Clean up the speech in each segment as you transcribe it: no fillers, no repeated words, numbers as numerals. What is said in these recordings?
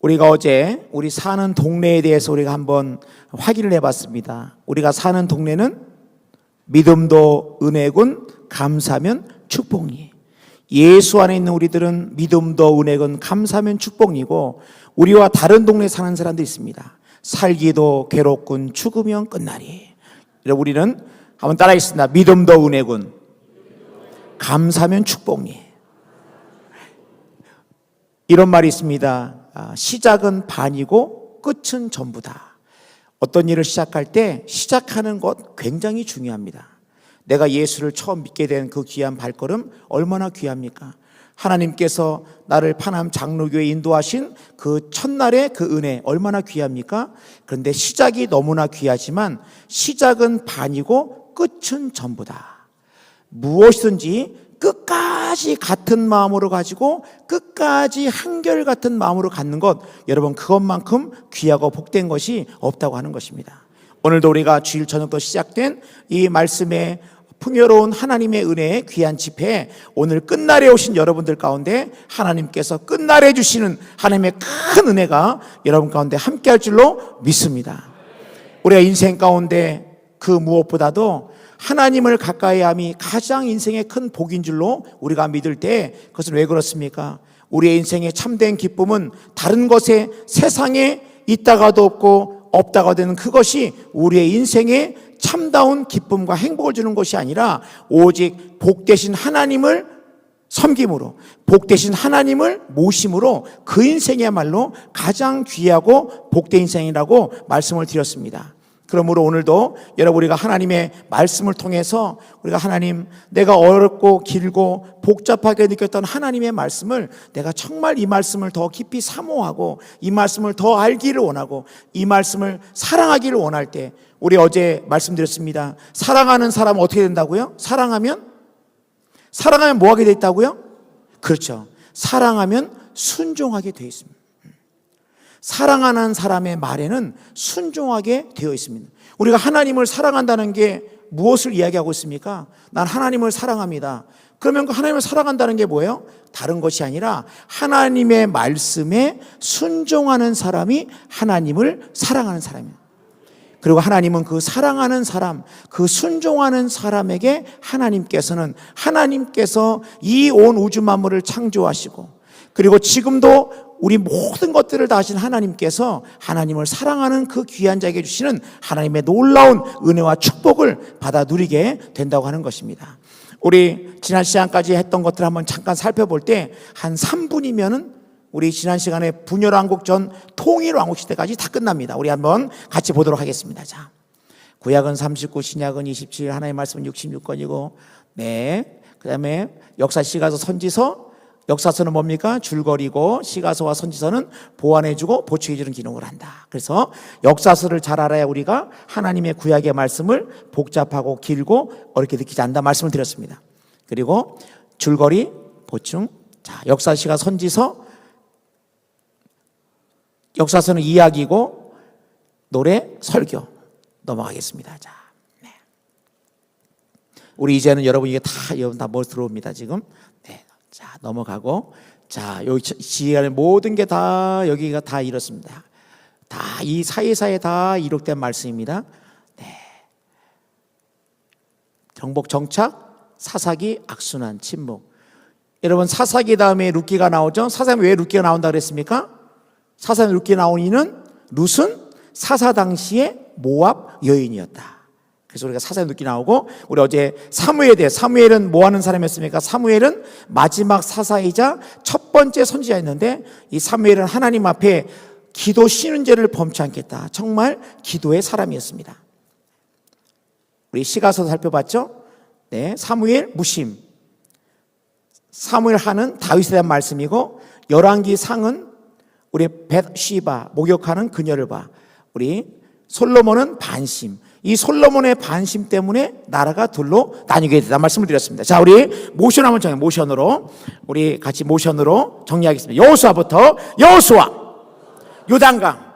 우리가 어제 우리 사는 동네에 대해서 우리가 한번 확인을 해봤습니다. 우리가 사는 동네는 믿음도 은혜군, 감사면 축복이. 예수 안에 있는 우리들은 믿음도 은혜군, 감사면 축복이고, 우리와 다른 동네에 사는 사람도 있습니다. 살기도 괴롭군, 죽으면 끝나리. 우리는 한번 따라하겠습니다. 믿음도 은혜군, 감사면 축복이. 이런 말이 있습니다. 시작은 반이고 끝은 전부다. 어떤 일을 시작할 때 시작하는 것 굉장히 중요합니다. 내가 예수를 처음 믿게 된 그 귀한 발걸음 얼마나 귀합니까? 하나님께서 나를 파남 장로교에 인도하신 그 첫날의 그 은혜 얼마나 귀합니까? 그런데 시작이 너무나 귀하지만 시작은 반이고 끝은 전부다. 무엇이든지 끝까지 같은 마음으로 가지고 끝까지 한결같은 마음으로 갖는 것, 여러분 그것만큼 귀하고 복된 것이 없다고 하는 것입니다. 오늘도 우리가 주일 저녁도 시작된 이 말씀의 풍요로운 하나님의 은혜의 귀한 집회에 오늘 끝날에 오신 여러분들 가운데 하나님께서 끝날에 주시는 하나님의 큰 은혜가 여러분 가운데 함께 할 줄로 믿습니다. 우리가 인생 가운데 그 무엇보다도 하나님을 가까이 함이 가장 인생의 큰 복인 줄로 우리가 믿을 때, 그것은 왜 그렇습니까? 우리의 인생의 참된 기쁨은 다른 것에 세상에 있다가도 없고 없다가 되는 그것이 우리의 인생의 참다운 기쁨과 행복을 주는 것이 아니라 오직 복되신 하나님을 섬김으로, 복되신 하나님을 모심으로 그 인생이야말로 가장 귀하고 복된 인생이라고 말씀을 드렸습니다. 그러므로 오늘도 여러분 우리가 하나님의 말씀을 통해서 우리가 하나님, 내가 어렵고 길고 복잡하게 느꼈던 하나님의 말씀을 내가 정말 이 말씀을 더 깊이 사모하고 이 말씀을 더 알기를 원하고 이 말씀을 사랑하기를 원할 때, 우리 어제 말씀드렸습니다. 사랑하는 사람은 어떻게 된다고요? 사랑하면 뭐 하게 돼 있다고요? 그렇죠. 사랑하면 순종하게 돼 있습니다. 사랑하는 사람의 말에는 순종하게 되어 있습니다. 우리가 하나님을 사랑한다는 게 무엇을 이야기하고 있습니까? 난 하나님을 사랑합니다. 그러면 그 하나님을 사랑한다는 게 뭐예요? 다른 것이 아니라 하나님의 말씀에 순종하는 사람이 하나님을 사랑하는 사람이에요. 그리고 하나님은 그 사랑하는 사람, 그 순종하는 사람에게 하나님께서 이 온 우주 만물을 창조하시고, 그리고 지금도 우리 모든 것들을 다 하신 하나님께서 하나님을 사랑하는 그 귀한 자에게 주시는 하나님의 놀라운 은혜와 축복을 받아 누리게 된다고 하는 것입니다. 우리 지난 시간까지 했던 것들을 한번 잠깐 살펴볼 때 한 3분이면은 우리 지난 시간에 분열왕국 전 통일왕국 시대까지 다 끝납니다. 우리 한번 같이 보도록 하겠습니다. 자, 구약은 39, 신약은 27, 하나님의 말씀은 66권이고, 그 다음에 역사, 시가서, 선지서. 역사서는 뭡니까? 줄거리고, 시가서와 선지서는 보완해주고 보충해주는 기능을 한다. 그래서 역사서를 잘 알아야 우리가 하나님의 구약의 말씀을 복잡하고 길고 어렵게 느끼지 않는다 말씀을 드렸습니다. 그리고 줄거리, 보충. 자, 역사, 시가서, 선지서. 역사서는 이야기고, 노래, 설교. 넘어가겠습니다. 자, 우리 이제는 여러분 이게 다 들어옵니다, 지금. 자, 넘어가고, 자, 여기 지혜의 모든 게 다 여기가 다 이렇습니다. 다 이 사이사이에 다 이룩된 말씀입니다. 정복, 정착, 사사기, 악순환, 침묵. 여러분 사사기 다음에 룻기가 나오죠? 사사기 왜 룻기가 나온다 그랬습니까? 사사기 룻기 나온 이는 룻은 사사 당시의 모압 여인이었다. 그래서 우리가 사사기 룻기 나오고, 우리 어제 사무엘은 뭐 하는 사람이었습니까? 사무엘은 마지막 사사이자 첫 번째 선지자였는데, 이 사무엘은 하나님 앞에 기도 쉬는 죄를 범치 않겠다. 정말 기도의 사람이었습니다. 우리 시가서 살펴봤죠? 사무엘 무심. 사무엘 하는 다윗에 대한 말씀이고, 열왕기 상은 우리 벳시바 목욕하는 그녀를 봐. 우리 솔로몬은 반심. 이 솔로몬의 반심 때문에 나라가 둘로 나뉘게 되다 말씀을 드렸습니다. 자, 우리 모션 한번 정해. 우리 같이 모션으로 정리하겠습니다. 여호수아부터. 여호수아, 요단강,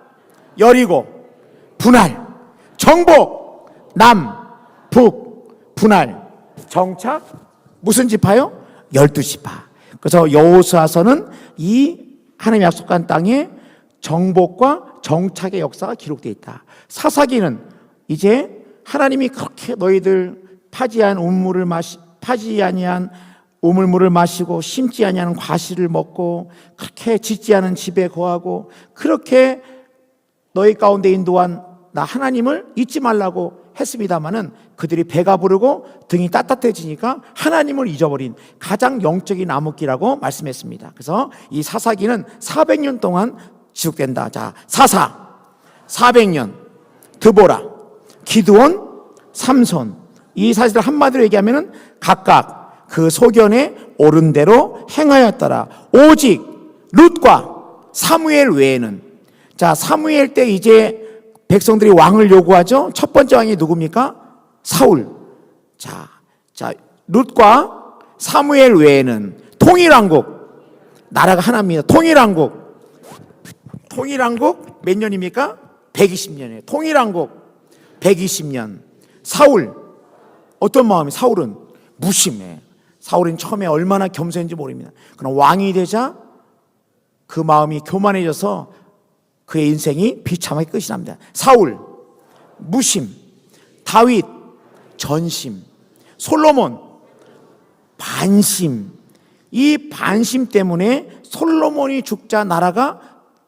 여리고, 분할, 정복, 남, 북, 분할, 정착. 무슨 지파요? 12지파. 그래서 여호수아서는 이 하나님의 약속한 땅에 정복과 정착의 역사가 기록되어 있다. 사사기는 이제 하나님이 그렇게 너희들 파지 아니한 우물물을 마시고 심지 아니하는 과실을 먹고 그렇게 짓지 않은 집에 거하고 그렇게 너희 가운데 인도한 나 하나님을 잊지 말라고 했습니다마는 그들이 배가 부르고 등이 따뜻해지니까 하나님을 잊어버린 가장 영적인 암흑기라고 말씀했습니다. 그래서 이 사사기는 400년 동안 지속된다. 자, 사사 400년, 드보라, 기드온, 삼손. 이 사실을 한마디로 얘기하면은 각각 그 소견에 옳은 대로 행하였더라. 오직 룻과 사무엘 외에는, 자, 사무엘 때 이제 백성들이 왕을 요구하죠. 첫 번째 왕이 누굽니까? 사울. 자, 룻과 사무엘 외에는 통일왕국, 나라가 하나입니다. 통일왕국 몇 년입니까? 120년이에요. 통일왕국 120년. 사울, 어떤 마음이? 사울은 무심해. 사울은 처음에 얼마나 겸손인지 모릅니다. 그럼 왕이 되자 그 마음이 교만해져서 그의 인생이 비참하게 끝이 납니다. 사울, 무심. 다윗, 전심. 솔로몬, 반심. 이 반심 때문에 솔로몬이 죽자 나라가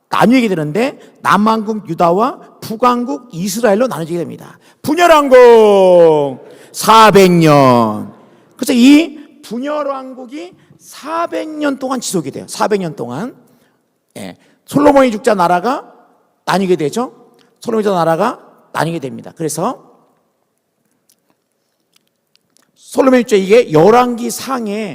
나뉘게 되는데 남왕국 유다와 북왕국 이스라엘로 나눠지게 됩니다. 분열왕국 400년. 그래서 이 분열왕국이 400년 동안 지속이 돼요. 400년 동안. 예. 솔로몬이 죽자 나라가 나뉘게 되죠. 솔로몬이 죽자 나라가 나뉘게 됩니다. 그래서 솔로몬이 죽자 이게 열왕기 상은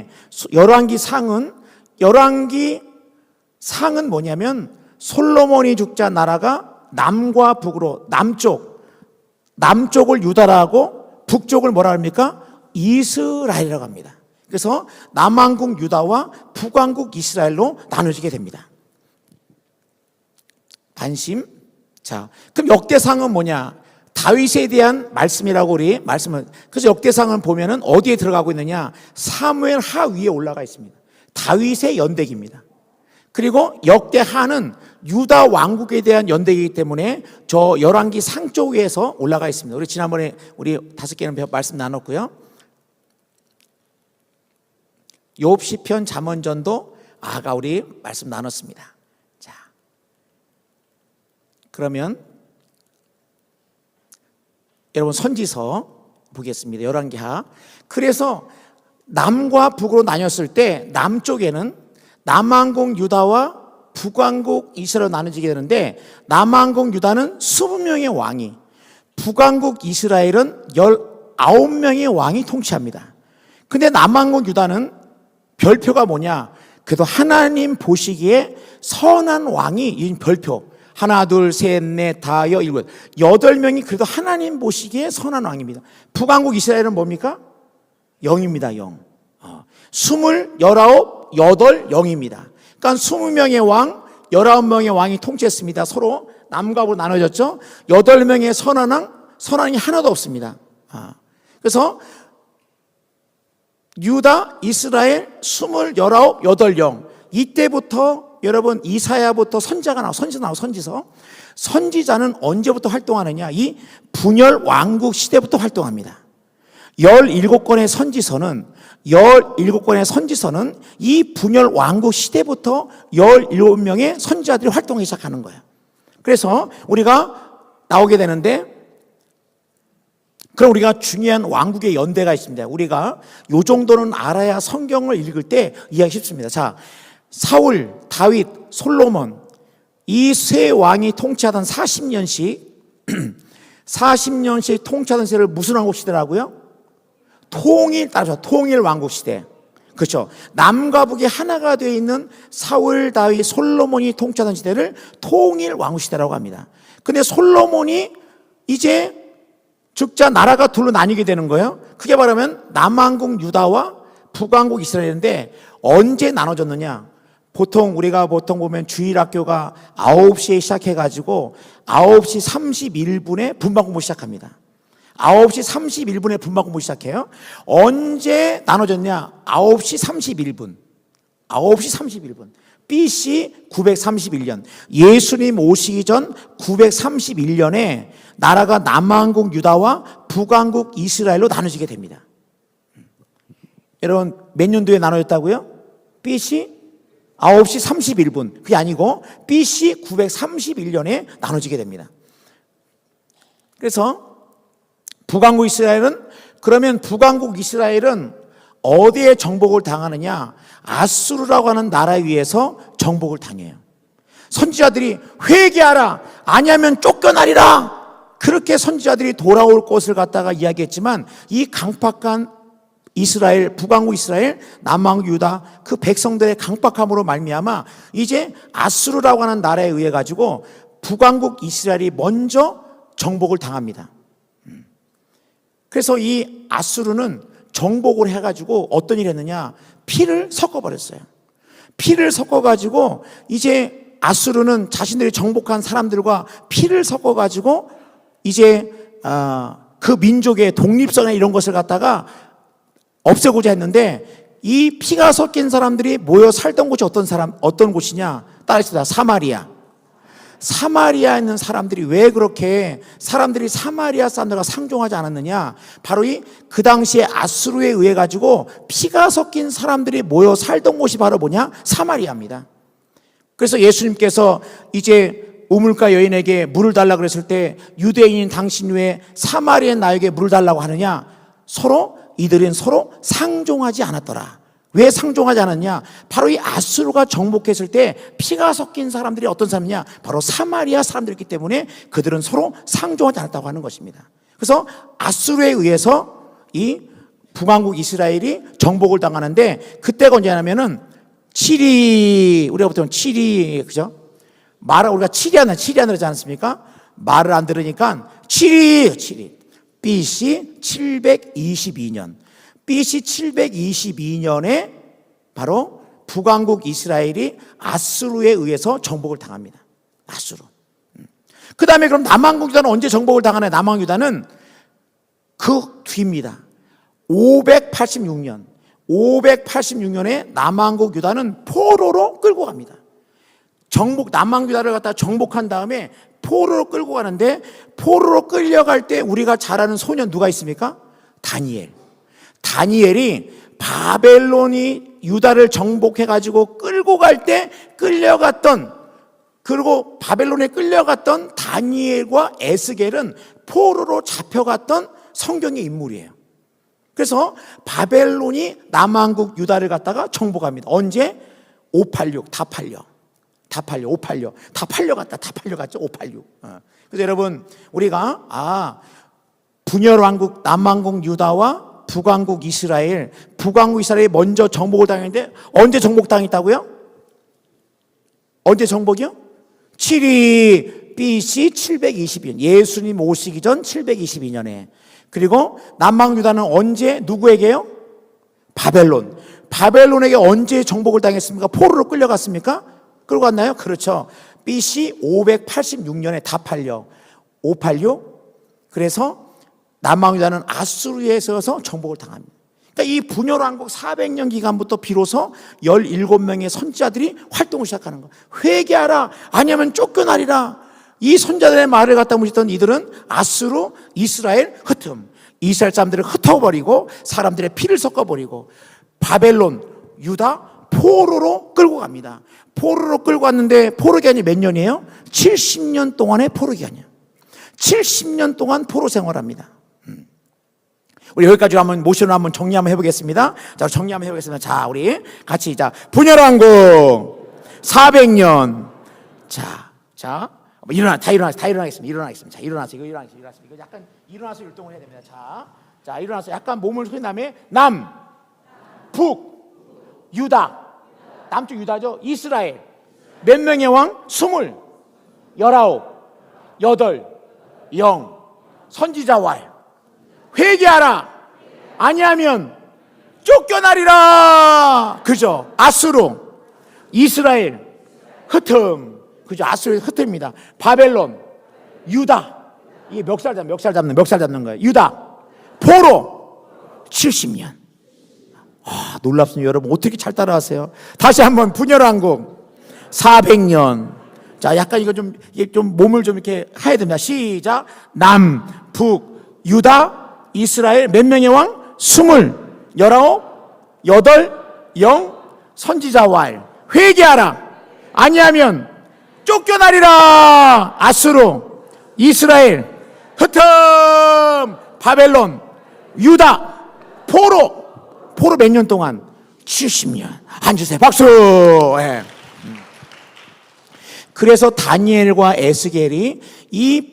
뭐냐면 솔로몬이 죽자 나라가 남과 북으로 남쪽을 유다라고 북쪽을 뭐라 합니까? 이스라엘이라고 합니다. 그래서 남왕국 유다와 북왕국 이스라엘로 나눠지게 됩니다. 반심. 자, 그럼 역대상은 뭐냐? 다윗에 대한 말씀이라고 우리 말씀을. 그래서 역대상은 보면은 어디에 들어가고 있느냐? 사무엘 하 위에 올라가 있습니다. 다윗의 연대기입니다. 그리고 역대하는 유다 왕국에 대한 연대이기 때문에 저 열왕기 상 쪽에서 올라가 있습니다. 우리 지난번에 우리 5개는 말씀 나눴고요. 욥, 시편, 잠언전도 아가 우리 말씀 나눴습니다. 자, 그러면 여러분 선지서 보겠습니다. 열왕기하. 그래서 남과 북으로 나뉘었을 때 남쪽에는 남왕국 유다와 북왕국 이스라엘로 나눠지게 되는데 남왕국 유다는 20명의 왕이, 북왕국 이스라엘은 19명의 왕이 통치합니다. 근데 남왕국 유다는 별표가 뭐냐? 그래도 하나님 보시기에 선한 왕이 이 별표. 하나, 둘, 셋, 넷, 다, 여, 일곱, 8명이 그래도 하나님 보시기에 선한 왕입니다. 북왕국 이스라엘은 뭡니까? 0입니다. 0. 20, 19, 8, 0입니다. 그러니까 20명의 왕, 19명의 왕이 통치했습니다. 서로 남과 북으로 나눠졌죠. 8명의 선한 왕, 선한 왕이 하나도 없습니다. 그래서 유다, 이스라엘, 20, 19, 8, 0. 이때부터 여러분 이사야부터 선지자가 선지서. 선지자는 언제부터 활동하느냐? 이 분열 왕국 시대부터 활동합니다. 17권의 선지서는 이 분열 왕국 시대부터 17명의 선지자들이 활동하기 시작하는 거예요. 그래서 우리가 나오게 되는데, 그럼 우리가 중요한 왕국의 연대가 있습니다. 우리가 요 정도는 알아야 성경을 읽을 때 이해하기 쉽습니다. 자, 사울, 다윗, 솔로몬 이 세 왕이 통치하던 40년씩 통치하던 시대를 무슨 왕국 시대라고요? 통일 왕국 시대. 그렇죠. 남과 북이 하나가 되어 있는 사울, 다윗, 솔로몬이 통치하던 시대를 통일 왕국 시대라고 합니다. 근데 솔로몬이 이제 죽자 나라가 둘로 나뉘게 되는 거예요. 그게 말하면 남왕국 유다와 북왕국 이스라엘인데 언제 나눠졌느냐? 우리가 보면 주일학교가 9시에 시작해가지고 9시 31분에 분반 공부 시작합니다. 9시 31분에 분반 공부 시작해요. 언제 나눠졌냐? 9시 31분. 9시 31분. BC 931년. 예수님 오시기 전 931년에 나라가 남왕국 유다와 북왕국 이스라엘로 나눠지게 됩니다. 여러분, 몇 년도에 나눠졌다고요? BC 9시 31분. 그게 아니고 BC 931년에 나눠지게 됩니다. 그래서 북왕국 이스라엘은, 그러면 북왕국 이스라엘은 어디에 정복을 당하느냐? 아수르라고 하는 나라에 의해서 정복을 당해요. 선지자들이 회개하라, 아니하면 쫓겨나리라, 그렇게 선지자들이 돌아올 것을 갖다가 이야기했지만, 이 강팍한 이스라엘, 북왕국 이스라엘, 남왕국 유다, 그 백성들의 강팍함으로 말미암아 이제 아수르라고 하는 나라에 의해 가지고 북왕국 이스라엘이 먼저 정복을 당합니다. 그래서 이 아수르는 정복을 해가지고 어떤 일을 했느냐? 피를 섞어버렸어요. 피를 섞어가지고 이제 아수르는 자신들이 정복한 사람들과 피를 섞어가지고 이제 그 민족의 독립성이나 이런 것을 갖다가 없애고자 했는데, 이 피가 섞인 사람들이 모여 살던 곳이 어떤 곳이냐? 따라합시다. 사마리아. 사마리아에 있는 사람들이 왜 그렇게 사람들이 사마리아 사람들과 상종하지 않았느냐? 바로 그 당시에 아수르에 의해 가지고 피가 섞인 사람들이 모여 살던 곳이 바로 뭐냐? 사마리아입니다. 그래서 예수님께서 이제 우물가 여인에게 물을 달라고 그랬을 때, 유대인인 당신 왜 사마리아 나에게 물을 달라고 하느냐? 이들은 서로 상종하지 않았더라. 왜 상종하지 않았냐? 바로 이 아수르가 정복했을 때 피가 섞인 사람들이 어떤 사람이냐? 바로 사마리아 사람들이기 때문에 그들은 서로 상종하지 않았다고 하는 것입니다. 그래서 아수르에 의해서 이 북왕국 이스라엘이 정복을 당하는데, 그때가 언제냐면은 우리가 보통 그죠? 우리가 치리아나 그러지 않습니까? 말을 안 들으니까 치리. BC 722년. BC 722년에 바로 북왕국 이스라엘이 아수르에 의해서 정복을 당합니다. 아수르. 그 다음에 그럼 남왕국 유다는 언제 정복을 당하나요? 남왕국 유다는 그 뒤입니다. 586년에 남왕국 유다는 포로로 끌고 갑니다. 남왕국 유다를 갖다 정복한 다음에 포로로 끌고 가는데, 포로로 끌려갈 때 우리가 잘 아는 소년 누가 있습니까? 다니엘이 바벨론이 유다를 정복해가지고 끌고 갈 때 그리고 바벨론에 끌려갔던 다니엘과 에스겔은 포로로 잡혀갔던 성경의 인물이에요. 그래서 바벨론이 남왕국 유다를 갖다가 정복합니다. 언제? 586, 다 팔려갔죠. 586. 그래서 여러분, 우리가 분열왕국 남왕국 유다와 북왕국 이스라엘이 먼저 정복을 당했는데, 언제 정복당했다고요? 언제 정복이요? BC 722년. 예수님 오시기 전 722년에. 그리고 남왕국 유다는 언제 누구에게요? 바벨론에게 언제 정복을 당했습니까? 포로로 끌려갔습니까? 끌고 갔나요? 그렇죠. BC 586년에 다 팔려. 586. 그래서 남왕국 유다는 아수르에서 정복을 당합니다. 그러니까 이 분열왕국 400년 기간부터 비로소 17명의 선지자들이 활동을 시작하는 거예요. 회개하라, 아니하면 쫓겨나리라. 이 선지자들의 말을 갖다 무시했던 이들은 아수르, 이스라엘 이스라엘 사람들을 흩어버리고 사람들의 피를 섞어버리고 바벨론, 유다, 포로로 끌고 갑니다. 포로로 끌고 왔는데 포로 기간이 몇 년이에요? 70년 동안의 포로 기간이에요. 70년 동안 포로 생활합니다. 우리 여기까지 모션을 한번 정리 한번 해보겠습니다. 자, 정리 한번 해보겠습니다. 자, 우리 같이 분열왕국 400년. 자, 다 일어나겠습니다. 자, 일어나세요. 이거 약간 일어나서 율동을 해야 됩니다. 자, 일어나서 약간 몸을 숙인 다음에 북, 유다. 남쪽 유다죠. 이스라엘. 몇 명의 왕? 20, 19, 8, 0. 선지자 왈. 회개하라, 아니하면 쫓겨나리라. 그죠? 아수르, 이스라엘, 그죠? 아수르 흩음입니다. 바벨론, 유다. 이게 멱살 잡는 거예요. 유다, 포로 70년. 놀랍습니다. 여러분 어떻게 잘 따라하세요? 다시 한번 분열왕국 400년. 자, 약간 이게 좀 몸을 좀 이렇게 해야 됩니다. 시작. 남, 북, 유다, 이스라엘 몇 명의 왕? 20, 19, 8, 0, 선지자 왈. 회개하라. 아니하면 쫓겨나리라. 아수르, 이스라엘, 흩음, 바벨론, 유다, 포로 몇 년 동안? 70년. 앉으세요. 박수. 예. 그래서 다니엘과 에스겔이 이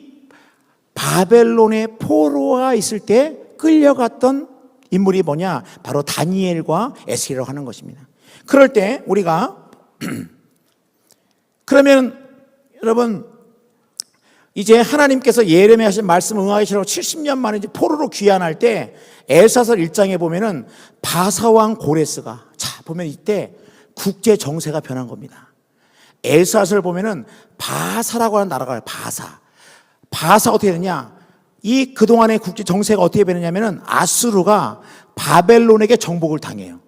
바벨론의 포로가 있을 때 끌려갔던 인물이 뭐냐? 바로 다니엘과 에스겔이라고 하는 것입니다. 그럴 때 우리가 그러면 여러분 이제 하나님께서 예레미야 하신 말씀 응하시라고 70년 만에 이제 포로로 귀환할 때 에스라서 1장에 보면은 바사왕 고레스가 보면 이때 국제 정세가 변한 겁니다. 에스라서를 보면은 바사라고 하는 나라가 바사 어떻게 되냐? 이 그동안의 국제 정세가 어떻게 변했냐면은 아수르가 바벨론에게 정복을 당해요.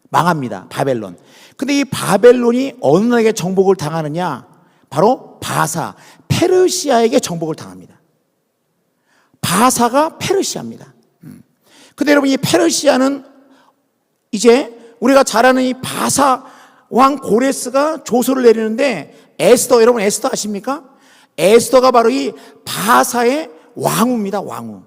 망합니다. 바벨론. 근데 이 바벨론이 어느 나라에게 정복을 당하느냐? 바로 바사, 페르시아에게 정복을 당합니다. 바사가 페르시아입니다. 근데 여러분 이 페르시아는 이제 우리가 잘 아는 이 바사 왕 고레스가 조소를 내리는데 에스더, 여러분 에스더 아십니까? 에스더가 바로 이 바사의 왕후입니다. 왕후.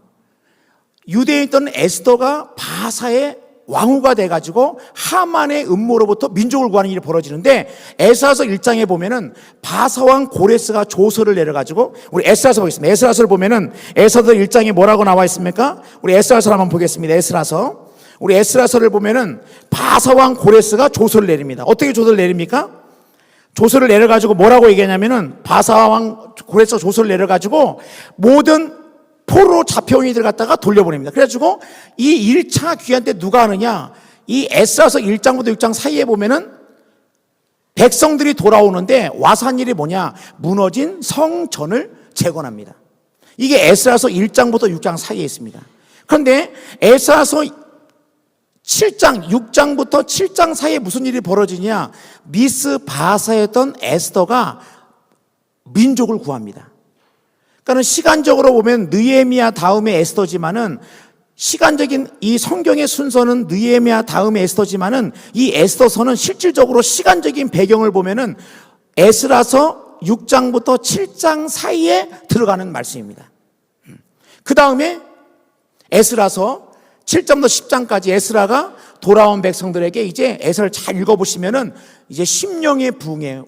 유대에 있던 에스더가 바사의 왕후가 돼가지고 하만의 음모로부터 민족을 구하는 일이 벌어지는데 에스라서 1장에 보면은 바사왕 고레스가 조서를 내려가지고 우리 에스라서 보겠습니다. 에스라서를 보면은 에스라서 1장에 뭐라고 나와 있습니까? 우리 에스라서를 한번 보겠습니다. 에스라서. 우리 에스라서를 보면은 바사왕 고레스가 조서를 내립니다. 어떻게 조서를 내립니까? 조서를 내려가지고 뭐라고 얘기하냐면은 바사왕 고레스가 조서를 내려가지고 모든 포로 잡혀온 이들 갖다가 돌려보냅니다. 그래가지고 이 1차 귀환 때 누가 하느냐? 이 에스라서 1장부터 6장 사이에 보면은 백성들이 돌아오는데 와서 한 일이 뭐냐? 무너진 성전을 재건합니다. 이게 에스라서 1장부터 6장 사이에 있습니다. 그런데 에스라서 7장, 6장부터 7장 사이에 무슨 일이 벌어지냐? 미스 바사였던 에스더가 민족을 구합니다. 그러니까 시간적으로 보면 느헤미야 다음에 에스더지만은 시간적인 이 성경의 순서는 느헤미야 다음에 에스더지만은 이 에스더서는 실질적으로 시간적인 배경을 보면은 에스라서 6장부터 7장 사이에 들어가는 말씀입니다. 그 다음에 에스라서 7장부터 10장까지 에스라가 돌아온 백성들에게 이제 에스라를 잘 읽어보시면은 이제 심령의 부흥에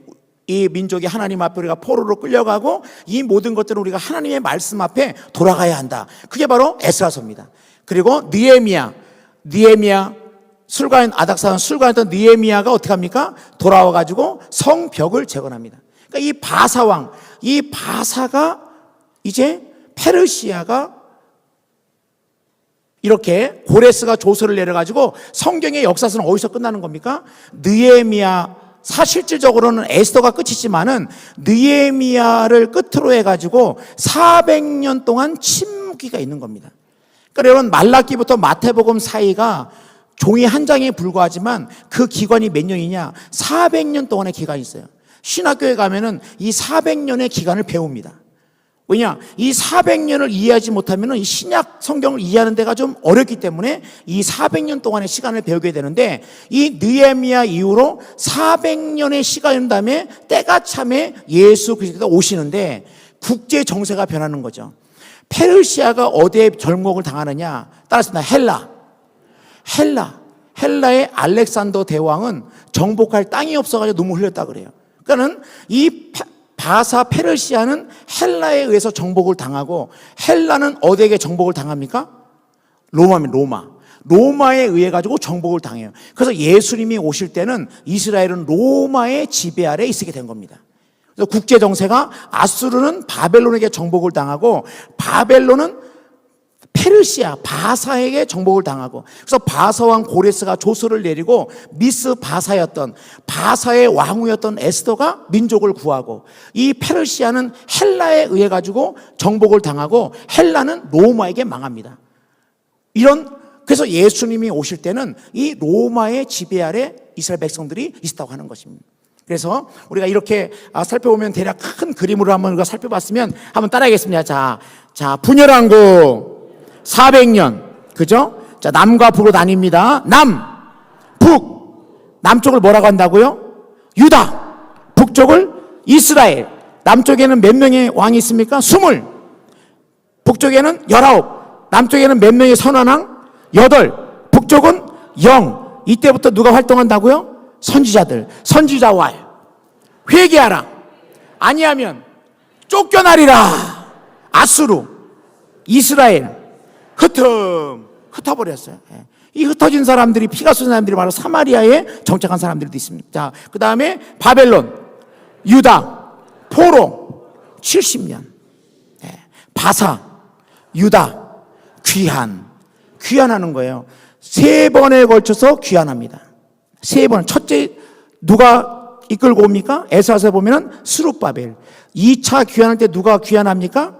이 민족이 하나님 앞에 우리가 포로로 끌려가고 이 모든 것들은 우리가 하나님의 말씀 앞에 돌아가야 한다. 그게 바로 에스라서입니다. 그리고 느헤미야 술관 아닥사는 술관했던 느헤미야가 어떻게 합니까? 돌아와 가지고 성벽을 재건합니다. 그러니까 이 바사왕, 이 바사가 이제 페르시아가 이렇게 고레스가 조서를 내려가지고 성경의 역사서는 어디서 끝나는 겁니까? 느헤미야. 사실질적으로는 에스더가 끝이지만은 느헤미야를 끝으로 해가지고 400년 동안 침묵기가 있는 겁니다. 그러니까 여러분 말라기부터 마태복음 사이가 종이 한 장에 불과하지만 그 기간이 몇 년이냐? 400년 동안의 기간이 있어요. 신학교에 가면은 이 400년의 기간을 배웁니다. 왜냐? 이 400년을 이해하지 못하면 이 신약 성경을 이해하는 데가 좀 어렵기 때문에 이 400년 동안의 시간을 배우게 되는데 이 느헤미야 이후로 400년의 시간인 다음에 때가 참에 예수 그리스도가 오시는데 국제 정세가 변하는 거죠. 페르시아가 어디에 절목을 당하느냐? 따라서 헬라의 알렉산더 대왕은 정복할 땅이 없어가지고 눈물 흘렸다 그래요. 그러니까는 이 바사 페르시아는 헬라에 의해서 정복을 당하고 헬라는 어디에게 정복을 당합니까? 로마에 의해 가지고 정복을 당해요. 그래서 예수님이 오실 때는 이스라엘은 로마의 지배 아래 있게 된 겁니다. 그래서 국제 정세가 아수르는 바벨론에게 정복을 당하고 바벨론은 페르시아, 바사에게 정복을 당하고 그래서 바사왕 고레스가 조서를 내리고 미스 바사였던 바사의 왕후였던 에스더가 민족을 구하고 이 페르시아는 헬라에 의해 가지고 정복을 당하고 헬라는 로마에게 망합니다. 그래서 예수님이 오실 때는 이 로마의 지배 아래 이스라엘 백성들이 있었다고 하는 것입니다. 그래서 우리가 이렇게 살펴보면 대략 큰 그림으로 한번 우리가 살펴봤으면 한번 따라하겠습니다. 자, 분열왕국 400년, 그죠? 자, 남과 북으로 나뉩니다. 북. 남쪽을 뭐라고 한다고요? 유다. 북쪽을 이스라엘. 남쪽에는 몇 명의 왕이 있습니까? 20. 북쪽에는 19. 남쪽에는 몇 명의 선원왕? 8. 북쪽은 0. 이때부터 누가 활동한다고요? 선지자들. 선지자와 회개하라. 아니하면 쫓겨나리라. 아수르, 이스라엘 흩어버렸어요. 이 흩어진 사람들이, 피가 쏟은 사람들이 바로 사마리아에 정착한 사람들도 있습니다. 자, 그 다음에 바벨론, 유다, 포로 70년. 바사, 유다, 귀환하는 거예요. 3번에 걸쳐서 귀환합니다. 3번. 첫째 누가 이끌고 옵니까? 에스라서 보면은 스룹바벨. 2차 귀환할 때 누가 귀환합니까?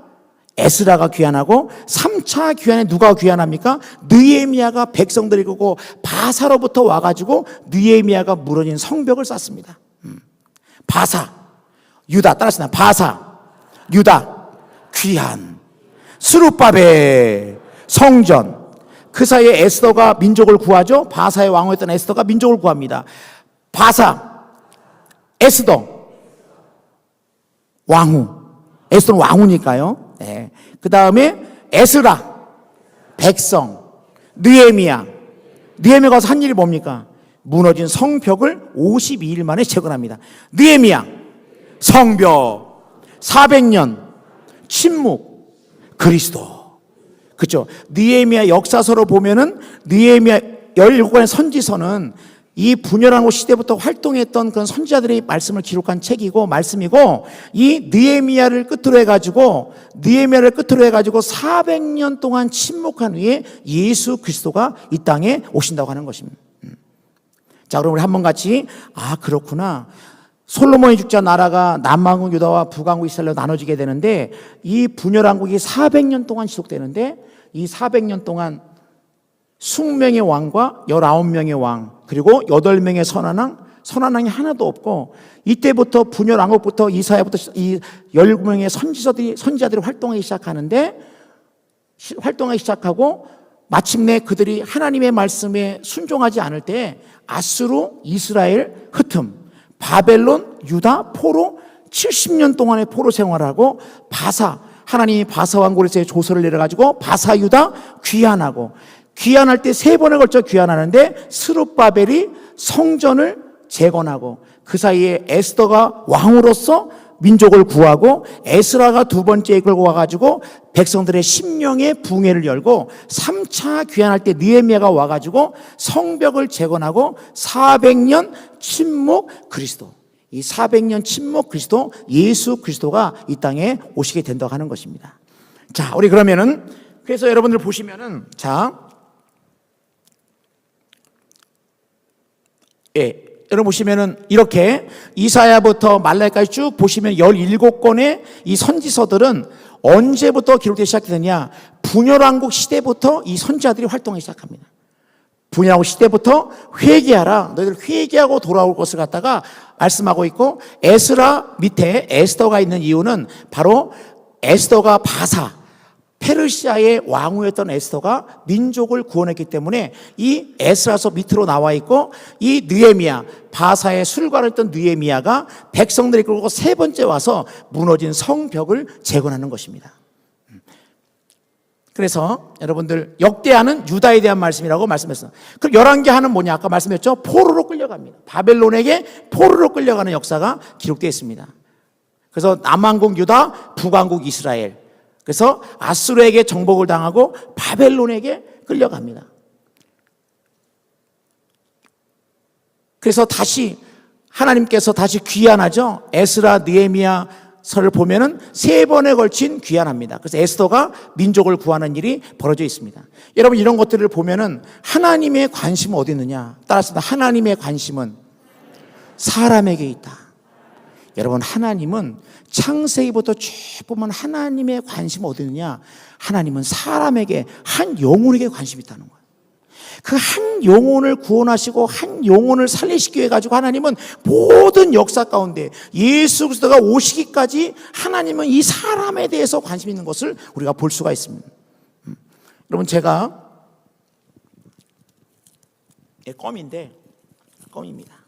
에스라가 귀환하고, 3차 귀환에 누가 귀환합니까? 느헤미야가 백성들이 이끌고 바사로부터 와가지고 느헤미야가 무너진 성벽을 쌓습니다. 바사, 유다, 따라합시다. 바사, 유다, 귀환, 스룹바벨, 성전. 그 사이에 에스더가 민족을 구하죠. 바사의 왕후였던 에스더가 민족을 구합니다. 바사, 에스더, 왕후. 에스더는 왕후니까요. 네. 그 다음에 에스라, 백성, 느헤미야. 느헤미야가 가서 한 일이 뭡니까? 무너진 성벽을 52일 만에 재건합니다. 느헤미야, 성벽, 400년, 침묵, 그리스도. 그렇죠? 느헤미야 역사서로 보면은 느헤미야 17권의 선지서는 이 분열왕국 시대부터 활동했던 그런 선지자들의 말씀을 기록한 책이고 말씀이고, 이 느헤미야를 끝으로 해가지고 400년 동안 침묵한 후에 예수 그리스도가 이 땅에 오신다고 하는 것입니다. 자, 그럼 우리 한번 같이 그렇구나. 솔로몬이 죽자 나라가 남왕국 유다와 북왕국 이스라엘로 나눠지게 되는데, 이 분열왕국이 400년 동안 지속되는데, 이 400년 동안 20명의 왕과 19명의 왕, 그리고 8명의 선한왕이 하나도 없고, 이때부터 분열왕국부터 이사야부터 이 17명의 선지자들이 활동하기 시작하고, 마침내 그들이 하나님의 말씀에 순종하지 않을 때 아수르, 이스라엘, 흩음, 바벨론, 유다, 포로 70년 동안의 포로 생활하고, 하나님이 바사 왕국에서 조서를 내려가지고 바사 유다 귀환하고, 귀환할 때 3번에 걸쳐 귀환하는데, 스룹바벨이 성전을 재건하고, 그 사이에 에스더가 왕으로서 민족을 구하고, 에스라가 2번째 이끌고 와가지고 백성들의 심령의 붕괴를 열고, 3차 귀환할 때 느헤미야가 와가지고 성벽을 재건하고, 400년 침묵 그리스도. 이 400년 침묵 그리스도, 예수 그리스도가 이 땅에 오시게 된다고 하는 것입니다. 자, 우리 그러면은, 그래서 여러분들 보시면은, 여러분 보시면은 이렇게 이사야부터 말라기까지 쭉 보시면 17권의 이 선지서들은 언제부터 기록되기 시작되느냐? 분열왕국 시대부터 이 선지자들이 활동하기 시작합니다. 분열왕국 시대부터 회개하라, 너희들 회개하고 돌아올 것을 갖다가 말씀하고 있고, 에스라 밑에 에스더가 있는 이유는 바로 에스더가 페르시아의 왕후였던 에스더가 민족을 구원했기 때문에 이 에스라서 밑으로 나와 있고, 이 느헤미야, 바사의 술관을 했던 느헤미야가 백성들이 끌고 3번째 와서 무너진 성벽을 재건하는 것입니다. 그래서 여러분들, 역대하는 유다에 대한 말씀이라고 말씀했어요. 그럼 11계하는 뭐냐? 아까 말씀했죠? 포로로 끌려갑니다. 바벨론에게 포로로 끌려가는 역사가 기록되어 있습니다. 그래서 남왕국 유다, 북왕국 이스라엘. 그래서 아수르에게 정복을 당하고 바벨론에게 끌려갑니다. 그래서 하나님께서 다시 귀환하죠. 에스라, 느헤미야서를 보면은 3번에 걸친 귀환합니다. 그래서 에스더가 민족을 구하는 일이 벌어져 있습니다. 여러분, 이런 것들을 보면은 하나님의 관심은 어디 있느냐? 따라서 하나님의 관심은 사람에게 있다. 여러분, 하나님은 창세기부터 쭉 보면 하나님의 관심은 어디 있느냐? 하나님은 사람에게, 한 영혼에게 관심이 있다는 거예요. 그 한 영혼을 구원하시고 한 영혼을 살리시기 위해 가지고 하나님은 모든 역사 가운데 예수 그리스도가 오시기까지 하나님은 이 사람에 대해서 관심 있는 것을 우리가 볼 수가 있습니다. 여러분, 제가 껌인데, 껌입니다.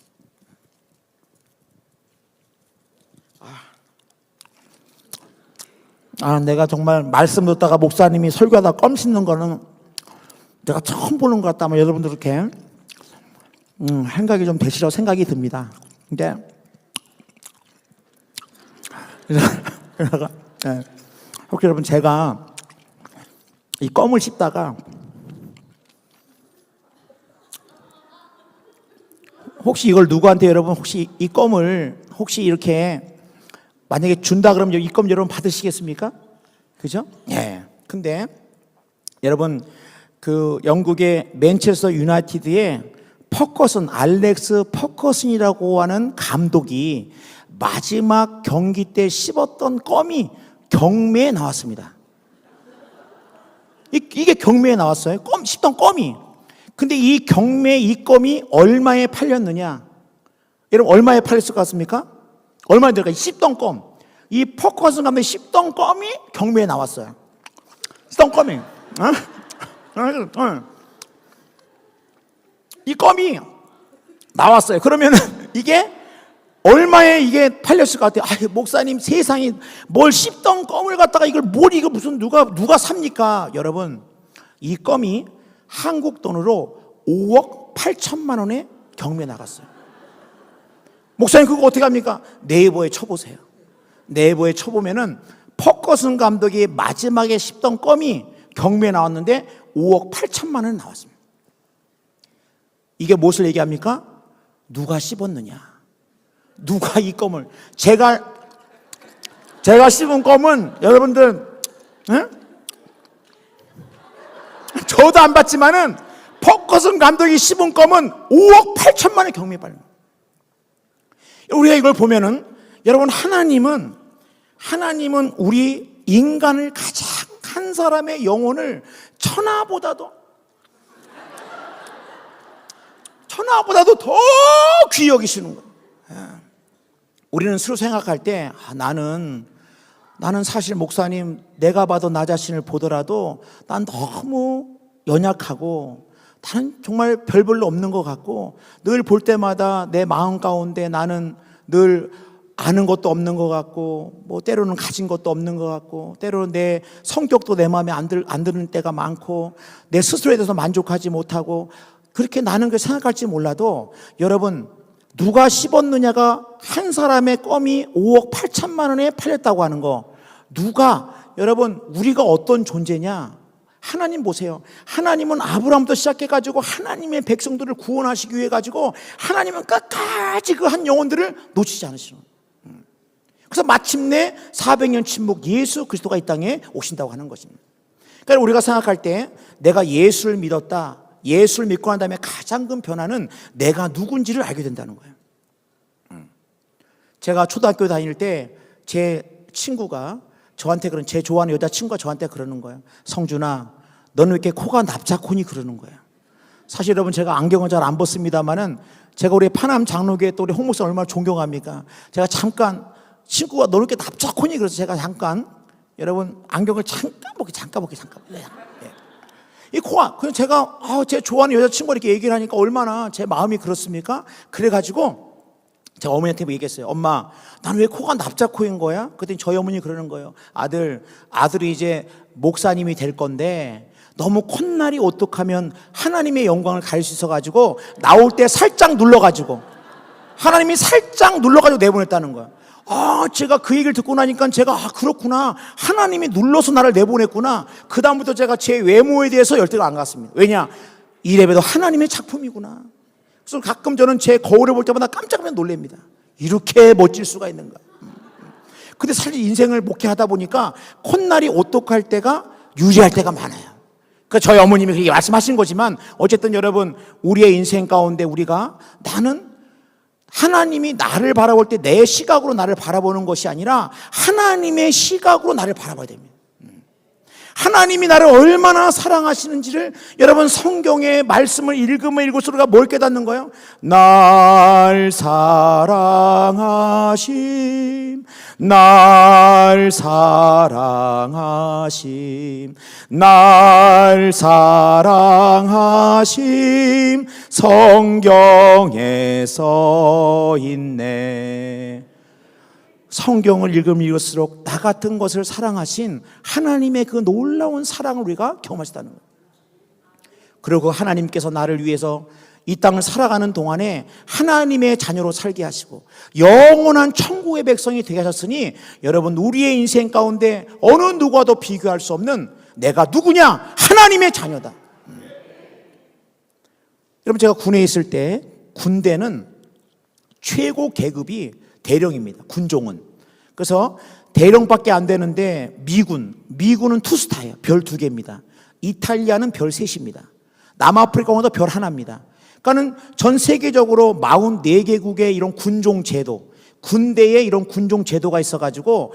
내가 정말 말씀 듣다가 목사님이 설교하다 껌 씹는 거는 내가 처음 보는 것 같다. 여러분들 이렇게 생각이 좀 되시라고 생각이 듭니다. 근데 혹시 여러분, 제가 이 껌을 씹다가 혹시 이걸 누구한테 여러분 혹시 이 껌을 혹시 이렇게 만약에 준다 그러면 이 껌 여러분 받으시겠습니까? 그죠? 예. 근데 여러분, 그 영국의 맨체스터 유나이티드의 알렉스 퍼커슨이라고 하는 감독이 마지막 경기 때 씹었던 껌이 경매에 나왔습니다. 이게 경매에 나왔어요. 씹던 껌이. 근데 이 경매 이 껌이 얼마에 팔렸느냐? 여러분, 얼마에 팔렸을 것 같습니까? 얼마에 들어가? 씹던 껌. 이 퍼커슨 감독이 씹던 껌이 경매에 나왔어요. 씹던 껌이. 이 껌이 나왔어요. 그러면 이게 얼마에 이게 팔렸을 것 같아요? 목사님, 세상에 뭘 씹던 껌을 갖다가 이거 무슨 누가 삽니까? 여러분, 이 껌이 한국 돈으로 5억 8천만 원에 경매 나갔어요. 목사님, 그거 어떻게 합니까? 네이버에 쳐보세요. 네이버에 쳐보면은 퍼커슨 감독이 마지막에 씹던 껌이 경매에 나왔는데 5억 8천만 원 나왔습니다. 이게 무엇을 얘기합니까? 누가 씹었느냐? 누가 이 껌을? 제가 씹은 껌은 여러분들, 저도 안 봤지만은 퍼커슨 감독이 씹은 껌은 5억 8천만 원 경매에 팔린 거예요. 우리가 이걸 보면은 여러분, 하나님은 우리 인간을 가장 한 사람의 영혼을 천하보다도 더 귀히 여기시는 거예요. 우리는 스스로 생각할 때 나는 사실 목사님, 내가 봐도 나 자신을 보더라도 난 너무 연약하고 나는 정말 별 볼로 없는 것 같고 늘 볼 때마다 내 마음 가운데 나는 늘 아는 것도 없는 것 같고 때로는 가진 것도 없는 것 같고 때로는 내 성격도 내 마음에 안 드는 때가 많고 내 스스로에 대해서 만족하지 못하고 그렇게 나는 그 생각할지 몰라도 여러분, 누가 씹었느냐가 한 사람의 껌이 5억 8천만 원에 팔렸다고 하는 거, 여러분, 우리가 어떤 존재냐? 하나님 보세요. 하나님은 아브라함부터 시작해가지고 하나님의 백성들을 구원하시기 위해 가지고 하나님은 끝까지 그 한 영혼들을 놓치지 않으시는 거예요. 그래서 마침내 400년 침묵 예수 그리스도가 이 땅에 오신다고 하는 것입니다. 그러니까 우리가 생각할 때 내가 예수를 믿었다, 예수를 믿고 난 다음에 가장 큰 변화는 내가 누군지를 알게 된다는 거예요. 제가 초등학교 다닐 때 제 친구가 저한테 제 좋아하는 여자친구가 저한테 그러는 거예요. 성준아, 너는 왜 이렇게 코가 납작하니? 그러는 거예요. 사실 여러분, 제가 안경을 잘 안 벗습니다만은 제가 우리 파남 장로교회 또 우리 홍 목사 얼마나 존경합니까? 제가 잠깐 친구가 너는 왜 이렇게 납작하니? 그래서 제가 잠깐 여러분 안경을 잠깐 벗기. 이 코가, 그래서 제가 제 좋아하는 여자친구가 이렇게 얘기를 하니까 얼마나 제 마음이 그렇습니까? 그래가지고 제가 어머니한테 얘기했어요. 엄마, 나는 왜 코가 납작코인 거야? 그랬더니 저희 어머니 그러는 거예요. 아들이 이제 목사님이 될 건데 너무 콧날이 오똑하면 하나님의 영광을 가릴 수 있어가지고 나올 때 살짝 눌러가지고 하나님이 살짝 눌러가지고 내보냈다는 거야. 제가 그 얘기를 듣고 나니까 제가 그렇구나, 하나님이 눌러서 나를 내보냈구나. 그 다음부터 제가 제 외모에 대해서 열대가 안 갔습니다. 왜냐? 이래봬도 하나님의 작품이구나. 그래서 가끔 저는 제 거울을 볼 때마다 깜짝 놀랍니다. 이렇게 멋질 수가 있는가. 근데 사실 인생을 목회하다 보니까 콧날이 오똑할 때가 유리할 때가 많아요. 그러니까 저희 어머님이 그렇게 말씀하신 거지만 어쨌든 여러분, 우리의 인생 가운데 우리가 나는 하나님이 나를 바라볼 때 내 시각으로 나를 바라보는 것이 아니라 하나님의 시각으로 나를 바라봐야 됩니다. 하나님이 나를 얼마나 사랑하시는지를 여러분 성경의 말씀을 읽으면 읽을수록 뭘 깨닫는 거예요? 날 사랑하심, 날 사랑하심, 날 사랑하심 성경에 써 있네. 성경을 읽으면 읽을수록 나 같은 것을 사랑하신 하나님의 그 놀라운 사랑을 우리가 경험하시다는 거예요. 그리고 하나님께서 나를 위해서 이 땅을 살아가는 동안에 하나님의 자녀로 살게 하시고 영원한 천국의 백성이 되게 하셨으니 여러분, 우리의 인생 가운데 어느 누구와도 비교할 수 없는 내가 누구냐? 하나님의 자녀다. 여러분, 제가 군에 있을 때 군대는 최고 계급이 대령입니다. 군종은. 그래서 대령밖에 안 되는데 미군은 투스타예요. 별 2개입니다. 이탈리아는 별 3입니다. 남아프리카도 별 1입니다. 그러니까는 전 세계적으로 44개국의 이런 군종 제도, 군대에 이런 군종 제도가 있어가지고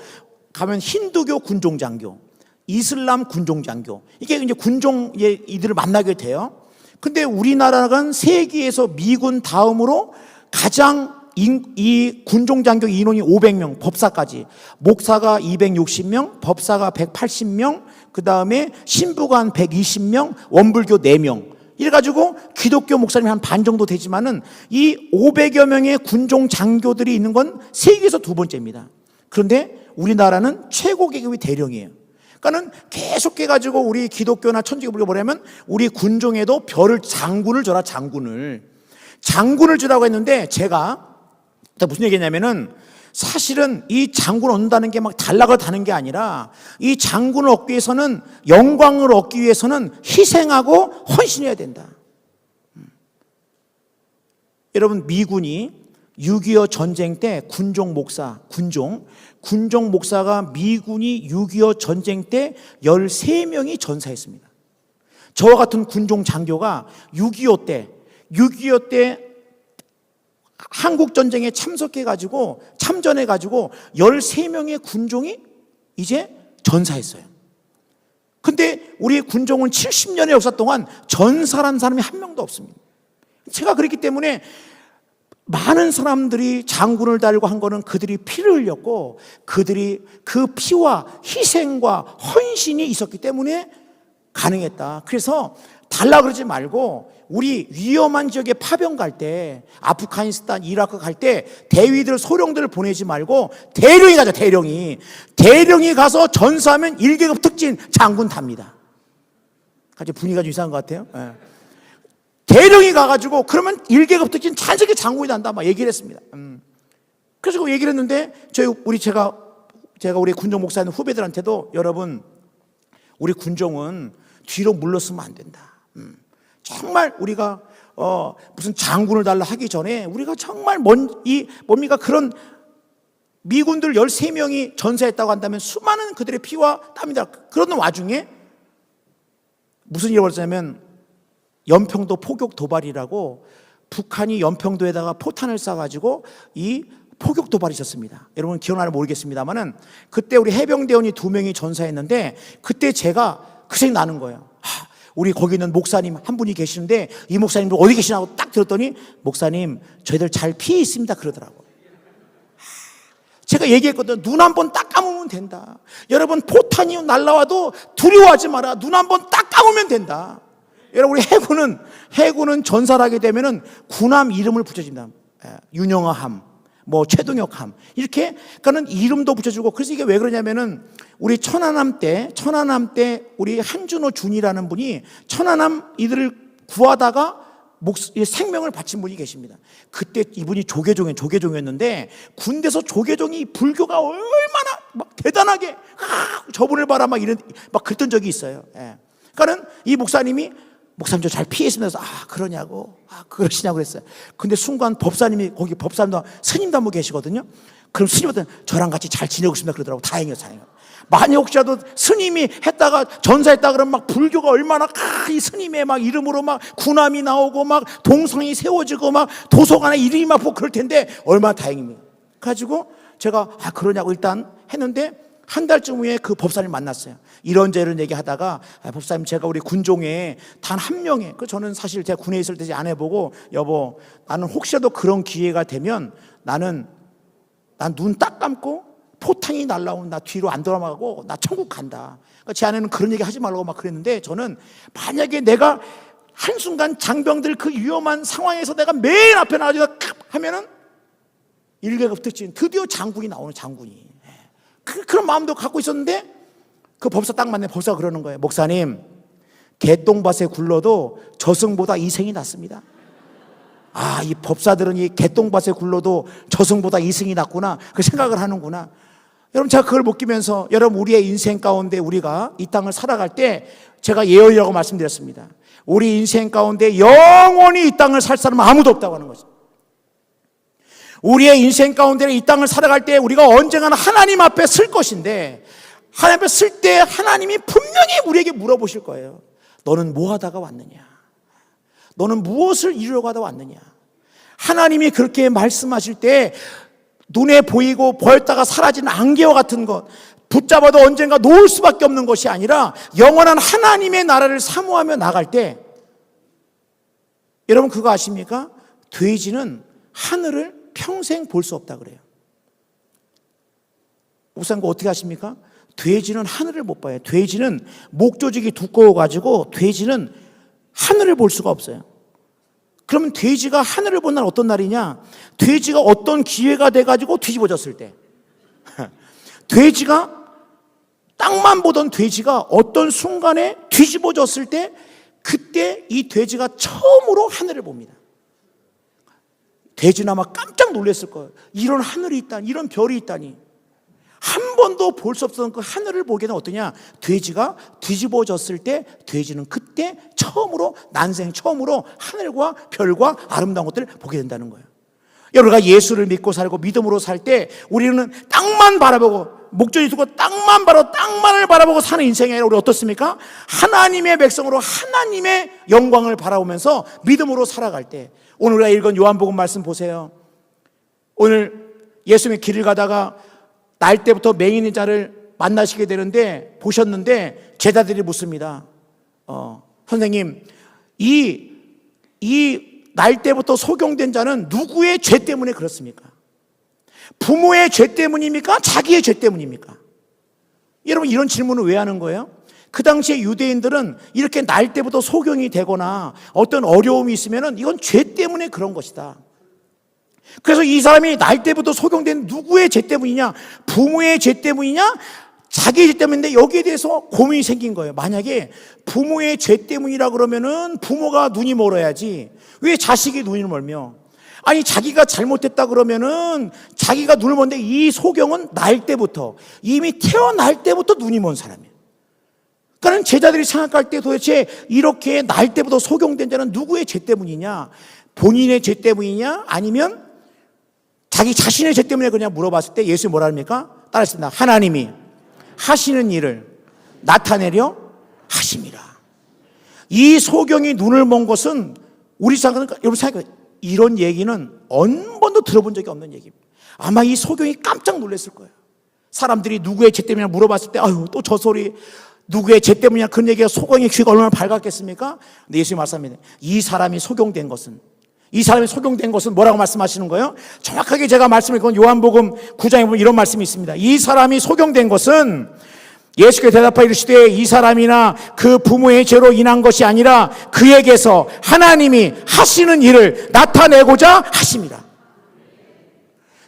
가면 힌두교 군종 장교, 이슬람 군종 장교, 이게 이제 군종 이들을 만나게 돼요. 근데 우리나라는 세계에서 미군 다음으로 가장 이 군종 장교 인원이 500명, 법사까지. 목사가 260명, 법사가 180명, 그 다음에 신부가 한 120명, 원불교 4명. 이래가지고 기독교 목사님이 한 반 정도 되지만은 이 500여 명의 군종 장교들이 있는 건 세계에서 2번째입니다. 그런데 우리나라는 최고 계급이 대령이에요. 그러니까는 계속해가지고 우리 기독교나 천주교 불교 뭐냐면 우리 군종에도 별을 장군을 줘라, 장군을 주라고 했는데 제가 무슨 얘기냐면은 사실은 이 장군을 얻는다는 게 막 달락을 다는 게 아니라 이 장군을 얻기 위해서는 영광을 얻기 위해서는 희생하고 헌신해야 된다. 여러분, 미군이 6.25 전쟁 때 군종 목사가 미군이 6.25 전쟁 때 13명이 전사했습니다. 저와 같은 군종 장교가 6.25 때 한국전쟁에 참전해가지고 13명의 군종이 이제 전사했어요. 근데 우리 군종은 70년의 역사 동안 전사란 사람이 한 명도 없습니다. 제가 그랬기 때문에 많은 사람들이 장군을 달고 한 거는 그들이 피를 흘렸고 그들이 그 피와 희생과 헌신이 있었기 때문에 가능했다. 그래서 달라 그러지 말고 우리 위험한 지역에 파병 갈 때, 아프가니스탄, 이라크 갈 때 대위들, 소령들을 보내지 말고 대령이 가자. 대령이 가서 전사하면 1계급 특진 장군 답니다. 갑자기 분위기가 좀 이상한 것 같아요. 네. 대령이 가가지고 그러면 1계급 특진 찬석의 장군이 난다 막 얘기를 했습니다. 그래서 그 얘기를 했는데 제가 우리 군종 목사님 후배들한테도 여러분, 우리 군종은 뒤로 물러서면 안 된다. 정말 우리가 무슨 장군을 달라 하기 전에 우리가 정말 뭡니까 그런 미군들 13명이 전사했다고 한다면 수많은 그들의 피와 땀이다. 그러는 와중에 무슨 일이 벌어졌냐면 연평도 포격 도발이라고 북한이 연평도에다가 포탄을 쏴가지고 이 포격 도발이 있었습니다. 여러분 기억나는지 모르겠습니다만은 그때 우리 해병대원이 2명이 전사했는데 그때 제가 그 생각 나는 거예요. 우리 거기 있는 목사님 한 분이 계시는데 이 목사님도 어디 계시냐고 딱 들었더니 목사님 저희들 잘 피해 있습니다 그러더라고요. 제가 얘기했거든요. 눈 한 번 딱 감으면 된다. 여러분 포탄이 날라와도 두려워하지 마라. 눈 한 번 딱 감으면 된다. 여러분 우리 해군은 전사를 하게 되면은 군함 이름을 붙여줍니다. 윤영아함, 뭐 최동혁함 이렇게 그러니까는 이름도 붙여주고. 그래서 이게 왜 그러냐면은 우리 천안함 때 우리 한준호 준이라는 분이 천안함 이들을 구하다가 생명을 바친 분이 계십니다. 그때 이분이 조계종이었는데 군대에서 조계종이 불교가 얼마나 막 대단하게 저분을 봐라 막 그랬던 적이 있어요. 예. 그러니까는 이 목사님 저 잘 피했으면서 그러냐고 그러시냐고 그랬어요. 근데 순간 법사님이 거기 법사님도 스님도 한 분 계시거든요. 그럼 스님한테 저랑 같이 잘 지내고 있습니다 그러더라고. 다행이에요. 만약 혹시라도 스님이 했다가 전사했다 그러면 막 불교가 얼마나 이 스님의 막 이름으로 막 군함이 나오고 막 동상이 세워지고 막 도서관에 이름이 막 그럴 텐데 얼마나 다행입니까. 가지고 제가 그러냐고 일단 했는데 한 달쯤 후에 그 법사님 만났어요. 이런저런 얘기하다가 법사님 제가 우리 군종에 단 한 명의 저는 사실 제가 군에 있을 때 안 해보고 여보 나는 혹시라도 그런 기회가 되면 난 눈 딱 감고 포탄이 날라오면 나 뒤로 안 돌아가고 나 천국 간다. 그러니까 제 아내는 그런 얘기 하지 말라고 막 그랬는데 저는 만약에 내가 한순간 장병들 그 위험한 상황에서 내가 맨 앞에 나가서 하면은 1계급 특진 드디어 장군이 나오는 장군이 그런 마음도 갖고 있었는데 그 법사 딱 만나면 법사가 그러는 거예요. 목사님 개똥밭에 굴러도 저승보다 이승이 낫습니다. 아, 이 법사들은 이 개똥밭에 굴러도 저승보다 이승이 낫구나 그 생각을 하는구나. 여러분 제가 그걸 느끼면서 여러분 우리의 인생 가운데 우리가 이 땅을 살아갈 때 제가 예언이라고 말씀드렸습니다. 우리 인생 가운데 영원히 이 땅을 살 사람은 아무도 없다고 하는 거죠. 우리의 인생 가운데 이 땅을 살아갈 때 우리가 언젠가는 하나님 앞에 쓸 것인데 하나님 앞에 쓸 때 하나님이 분명히 우리에게 물어보실 거예요. 너는 뭐 하다가 왔느냐? 너는 무엇을 이루려고 하다 왔느냐? 하나님이 그렇게 말씀하실 때 눈에 보이고 보였다가 사라지는 안개와 같은 것 붙잡아도 언젠가 놓을 수밖에 없는 것이 아니라 영원한 하나님의 나라를 사모하며 나갈 때 여러분 그거 아십니까? 돼지는 하늘을 평생 볼 수 없다 그래요. 목사님 그거 어떻게 아십니까? 돼지는 하늘을 못 봐요. 돼지는 목 조직이 두꺼워가지고 돼지는 하늘을 볼 수가 없어요. 그러면 돼지가 하늘을 본 날 어떤 날이냐? 돼지가 어떤 기회가 돼가지고 뒤집어졌을 때 돼지가 땅만 보던 돼지가 어떤 순간에 뒤집어졌을 때 그때 이 돼지가 처음으로 하늘을 봅니다. 돼지는 아마 깜짝 놀랐을 거예요. 이런 하늘이 있다니, 이런 별이 있다니. 한 번도 볼 수 없었던 그 하늘을 보게 되면 어떠냐? 돼지가 뒤집어졌을 때 돼지는 그때 처음으로 난생 처음으로 하늘과 별과 아름다운 것들을 보게 된다는 거예요. 여러분가 예수를 믿고 살고 믿음으로 살 때 우리는 땅만 바라보고 목전이 두고 땅만을 바라보고 사는 인생이 아니라 우리 어떻습니까? 하나님의 백성으로 하나님의 영광을 바라보면서 믿음으로 살아갈 때 오늘 우리가 읽은 요한복음 말씀 보세요. 오늘 예수님의 길을 가다가 날 때부터 맹인인 자를 만나시게 되는데 보셨는데 제자들이 묻습니다. 선생님 이 날 때부터 소경된 자는 누구의 죄 때문에 그렇습니까? 부모의 죄 때문입니까? 자기의 죄 때문입니까? 여러분 이런 질문을 왜 하는 거예요? 그 당시에 유대인들은 이렇게 날 때부터 소경이 되거나 어떤 어려움이 있으면 이건 죄 때문에 그런 것이다. 그래서 이 사람이 날 때부터 소경된 누구의 죄 때문이냐? 부모의 죄 때문이냐? 자기의 죄 때문인데 여기에 대해서 고민이 생긴 거예요. 만약에 부모의 죄 때문이라 그러면은 부모가 눈이 멀어야지 왜 자식이 눈이 멀며? 아니 자기가 잘못했다 그러면은 자기가 눈을 먼데 이 소경은 날 때부터 이미 태어날 때부터 눈이 먼 사람이에요. 그러니까 제자들이 생각할 때 도대체 이렇게 날 때부터 소경된 자는 누구의 죄 때문이냐? 본인의 죄 때문이냐? 아니면 자기 자신의 죄 때문에 그냥 물어봤을 때 예수님이 뭐라 합니까? 따라했습니다. 하나님이 하시는 일을 나타내려 하심이라. 이 소경이 눈을 먼 것은 우리 생각은 여러분 생각해 이런 얘기는 한 번도 들어본 적이 없는 얘기입니다. 아마 이 소경이 깜짝 놀랐을 거예요. 사람들이 누구의 죄 때문이냐 물어봤을 때 아유 또 저 소리 누구의 죄 때문이냐 그런 얘기가 소경의 귀가 얼마나 밝았겠습니까? 근데 예수님이 말씀합니다. 이 사람이 소경된 것은 뭐라고 말씀하시는 거예요? 정확하게 제가 말씀드린 요한복음 9장에 보면 이런 말씀이 있습니다. 이 사람이 소경된 것은 예수께서 대답하여 이르시되 이 사람이나 그 부모의 죄로 인한 것이 아니라 그에게서 하나님이 하시는 일을 나타내고자 하십니다.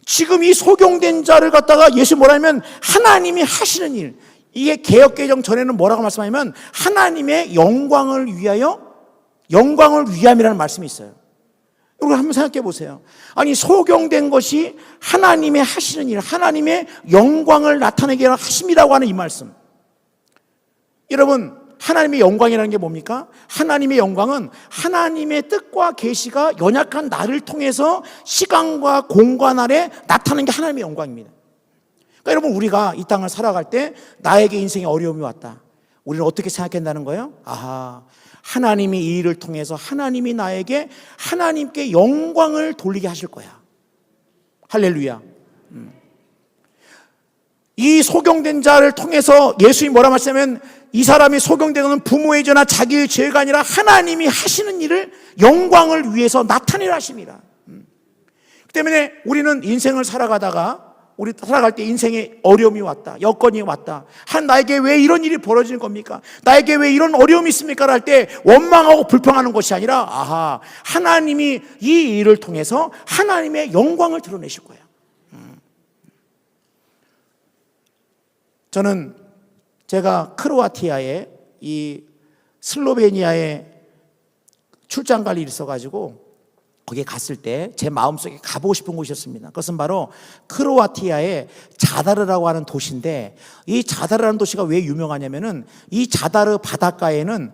지금 이 소경된 자를 갖다가 예수 뭐라 하면 하나님이 하시는 일, 이게 개역개정 전에는 뭐라고 말씀하냐면 하나님의 영광을 위함이라는 말씀이 있어요. 여러분 한번 생각해 보세요. 아니 소경된 것이 하나님의 하시는 일, 하나님의 영광을 나타내게 하심이라고 하는 이 말씀. 여러분 하나님의 영광이라는 게 뭡니까? 하나님의 영광은 하나님의 뜻과 계시가 연약한 나를 통해서 시간과 공간 아래 나타나는 게 하나님의 영광입니다. 그러니까 여러분 우리가 이 땅을 살아갈 때 나에게 인생에 어려움이 왔다. 우리는 어떻게 생각한다는 거예요? 아하, 하나님이 이 일을 통해서 하나님이 나에게 하나님께 영광을 돌리게 하실 거야. 할렐루야. 이 소경된 자를 통해서 예수님이 뭐라 말씀하면 이 사람이 소경된 것은 부모의 죄나 자기의 죄가 아니라 하나님이 하시는 일을 영광을 위해서 나타내라 하십니다. 그 때문에 우리는 인생을 살아가다가 우리 살아갈 때 인생에 어려움이 왔다, 여건이 왔다, 나에게 왜 이런 일이 벌어지는 겁니까? 나에게 왜 이런 어려움이 있습니까? 할 때 원망하고 불평하는 것이 아니라 하나님이 이 일을 통해서 하나님의 영광을 드러내실 거예요. 저는 제가 크로아티아에 이 슬로베니아에 출장 갈 일이 있어가지고 거기에 갔을 때 제 마음속에 가보고 싶은 곳이었습니다. 그것은 바로 크로아티아의 자다르라고 하는 도시인데, 이 자다르라는 도시가 왜 유명하냐면은 이 자다르 바닷가에는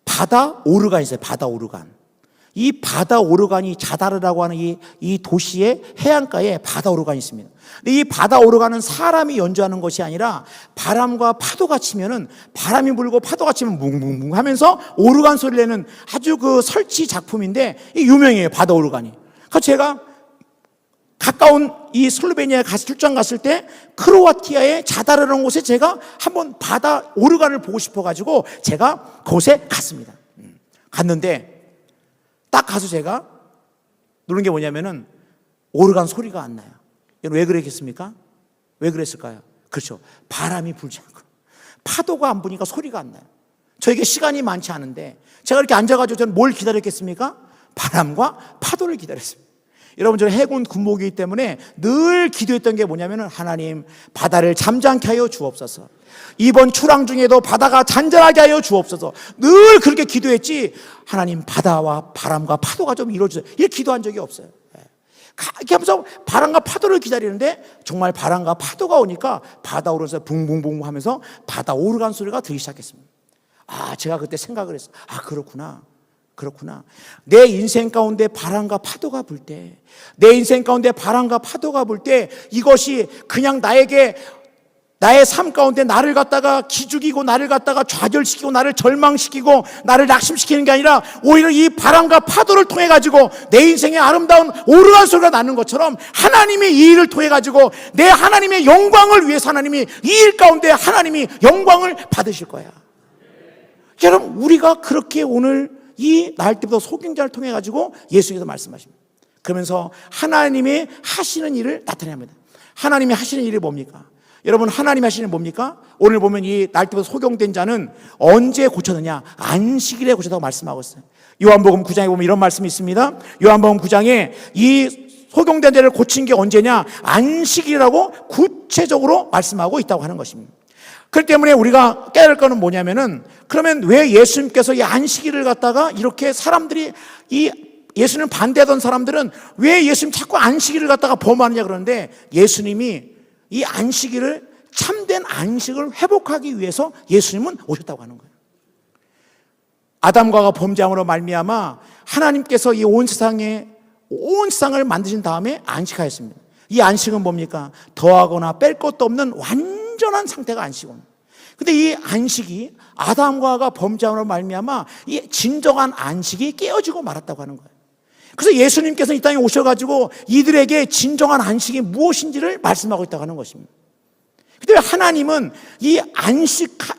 바다 오르간이 있어요. 바다 오르간. 이 바다 오르간이 자다르라고 하는 이 도시의 해안가에 바다 오르간이 있습니다. 근데 이 바다 오르간은 사람이 연주하는 것이 아니라 바람과 파도가 치면은, 바람이 불고 파도가 치면 뭉뭉뭉 하면서 오르간 소리를 내는 아주 그 설치 작품인데 유명해요, 바다 오르간이. 그래서 제가 가까운 이 슬로베니아에 출장 갔을 때 크로아티아의 자다르라는 곳에 제가 한번 바다 오르간을 보고 싶어가지고 제가 그곳에 갔습니다. 갔는데 딱 가서 제가 누른 게 뭐냐면은 오르간 소리가 안 나요. 왜 그랬겠습니까? 왜 그랬을까요? 그렇죠. 바람이 불지 않고 파도가 안 부니까 소리가 안 나요. 저에게 시간이 많지 않은데 제가 이렇게 앉아가지고 저는 뭘 기다렸겠습니까? 바람과 파도를 기다렸습니다. 여러분, 저는 해군 군목이기 때문에 늘 기도했던 게 뭐냐면은 하나님, 바다를 잠잠케 하여 주옵소서. 이번 출항 중에도 바다가 잔잔하게 하여 주옵소서. 늘 그렇게 기도했지, 하나님 바다와 바람과 파도가 좀 이루어주세요, 이렇게 기도한 적이 없어요. 이렇게 하면서 바람과 파도를 기다리는데 정말 바람과 파도가 오니까 바다 오르면서 붕붕붕 하면서 바다 오르간 소리가 들리기 시작했습니다. 제가 그때 생각을 했어요. 그렇구나. 내 인생 가운데 바람과 파도가 불 때, 내 인생 가운데 바람과 파도가 불 때 이것이 그냥 나의 삶 가운데 나를 갖다가 기죽이고 나를 갖다가 좌절시키고 나를 절망시키고 나를 낙심시키는 게 아니라 오히려 이 바람과 파도를 통해 가지고 내 인생에 아름다운 오르간 소리가 나는 것처럼 하나님이 이 일을 통해 가지고 내 하나님의 영광을 위해서 하나님이 이 일 가운데 하나님이 영광을 받으실 거야. 여러분, 우리가 그렇게 오늘 이 날 때부터 소경자를 통해 가지고 예수님께서 말씀하십니다. 그러면서 하나님의 하시는 일을 나타냅니다. 하나님이 하시는 일이 뭡니까? 여러분, 하나님이 하시는 일이 뭡니까? 오늘 보면 이 날 때부터 소경된 자는 언제 고쳤느냐? 안식일에 고쳤다고 말씀하고 있어요. 요한복음 9장에 보면 이런 말씀이 있습니다. 요한복음 9장에 이 소경된 자를 고친 게 언제냐? 안식일이라고 구체적으로 말씀하고 있다고 하는 것입니다. 그렇기 때문에 우리가 깨달을 거는 뭐냐면은, 그러면 왜 예수님께서 이 안식일을 갖다가 이렇게 사람들이, 이 예수님 반대하던 사람들은 왜 예수님 자꾸 안식일을 갖다가 범하느냐 그러는데, 예수님이 이 안식일을, 참된 안식을 회복하기 위해서 예수님은 오셨다고 하는 거예요. 아담과가 범죄함으로 말미암아 하나님께서 이 온 세상을 만드신 다음에 안식하였습니다. 이 안식은 뭡니까? 더하거나 뺄 것도 없는 완전한 상태가 안식은. 근데 이 안식이 아담과가 범죄함으로 말미암아 이 진정한 안식이 깨어지고 말았다고 하는 거예요. 그래서 예수님께서 이 땅에 오셔가지고 이들에게 진정한 안식이 무엇인지를 말씀하고 있다고 하는 것입니다. 근데 하나님은 이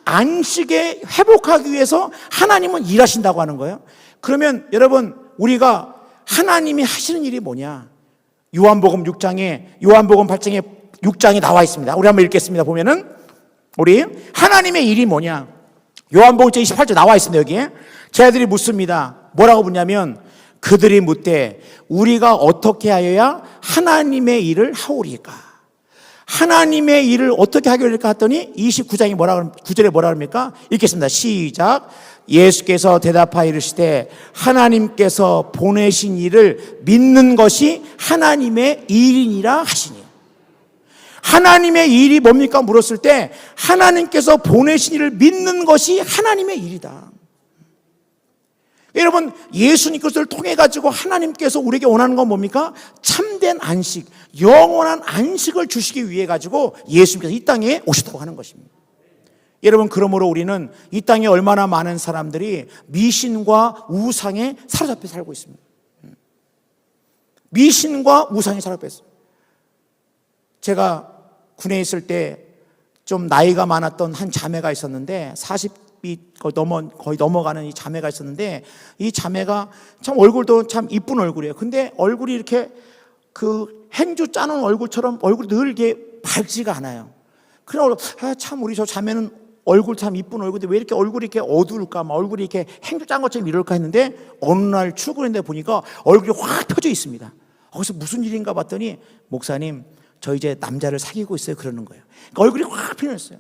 안식에 회복하기 위해서 하나님은 일하신다고 하는 거예요. 그러면 여러분, 우리가 하나님이 하시는 일이 뭐냐? 요한복음 8장에 6장에 나와 있습니다. 우리 한번 읽겠습니다. 보면은 우리 하나님의 일이 뭐냐? 요한복음 28장 나와 있습니다. 여기에 제자들이 묻습니다. 뭐라고 묻냐면, 그들이 묻되 우리가 어떻게 하여야 하나님의 일을 하오리까? 하나님의 일을 어떻게 하리까 했더니 29장이 9절에 뭐라 그럽니까? 읽겠습니다. 시작. 예수께서 대답하여 이르시되 하나님께서 보내신 일을 믿는 것이 하나님의 일이니라 하시니. 하나님의 일이 뭡니까? 물었을 때 하나님께서 보내신 일을 믿는 것이 하나님의 일이다. 여러분, 예수님 그리스도를 통해 가지고 하나님께서 우리에게 원하는 건 뭡니까? 참된 안식, 영원한 안식을 주시기 위해 가지고 예수님께서 이 땅에 오셨다고 하는 것입니다. 여러분, 그러므로 우리는 이 땅에 얼마나 많은 사람들이 미신과 우상에 사로잡혀 살고 있습니다. 미신과 우상에 사로잡혀 있습니다. 제가 군에 있을 때 좀 나이가 많았던 한 자매가 있었는데 40이 거의 넘어가는 이 자매가 있었는데 이 자매가 참 얼굴도 참 이쁜 얼굴이에요. 근데 얼굴이 이렇게 그 행주 짜는 얼굴처럼 얼굴이 늘 이게 밝지가 않아요. 그래 참 우리 저 자매는 얼굴 참 이쁜 얼굴인데 왜 이렇게 얼굴이 이렇게 어두울까? 막 얼굴이 이렇게 행주 짠 것처럼 이럴까 했는데 어느 날 출근했는데 보니까 얼굴이 확 펴져 있습니다. 거기서 무슨 일인가 봤더니 목사님 저 이제 남자를 사귀고 있어요 그러는 거예요. 그러니까 얼굴이 확 피어났어요.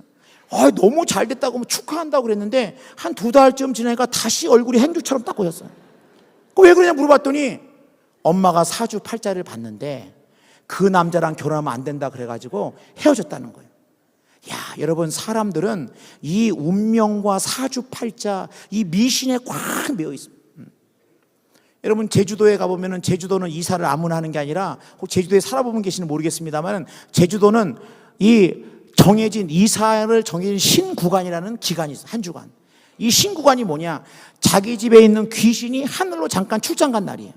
너무 잘 됐다고 축하한다고 그랬는데 한 2달쯤 지나니까 다시 얼굴이 행주처럼 딱 고였어요. 왜 그러냐 물어봤더니 엄마가 사주팔자를 봤는데 그 남자랑 결혼하면 안 된다 그래가지고 헤어졌다는 거예요. 야, 여러분 사람들은 이 운명과 사주팔자 이 미신에 꽉 매여 있습니다. 여러분 제주도에 가보면은 제주도는 이사를 아무나 하는 게 아니라 혹 제주도에 살아보면 계시는 모르겠습니다만 제주도는 이 정해진 이사를 정해진 신구간이라는 기간이 있어요. 한 주간. 이 신구간이 뭐냐? 자기 집에 있는 귀신이 하늘로 잠깐 출장 간 날이에요.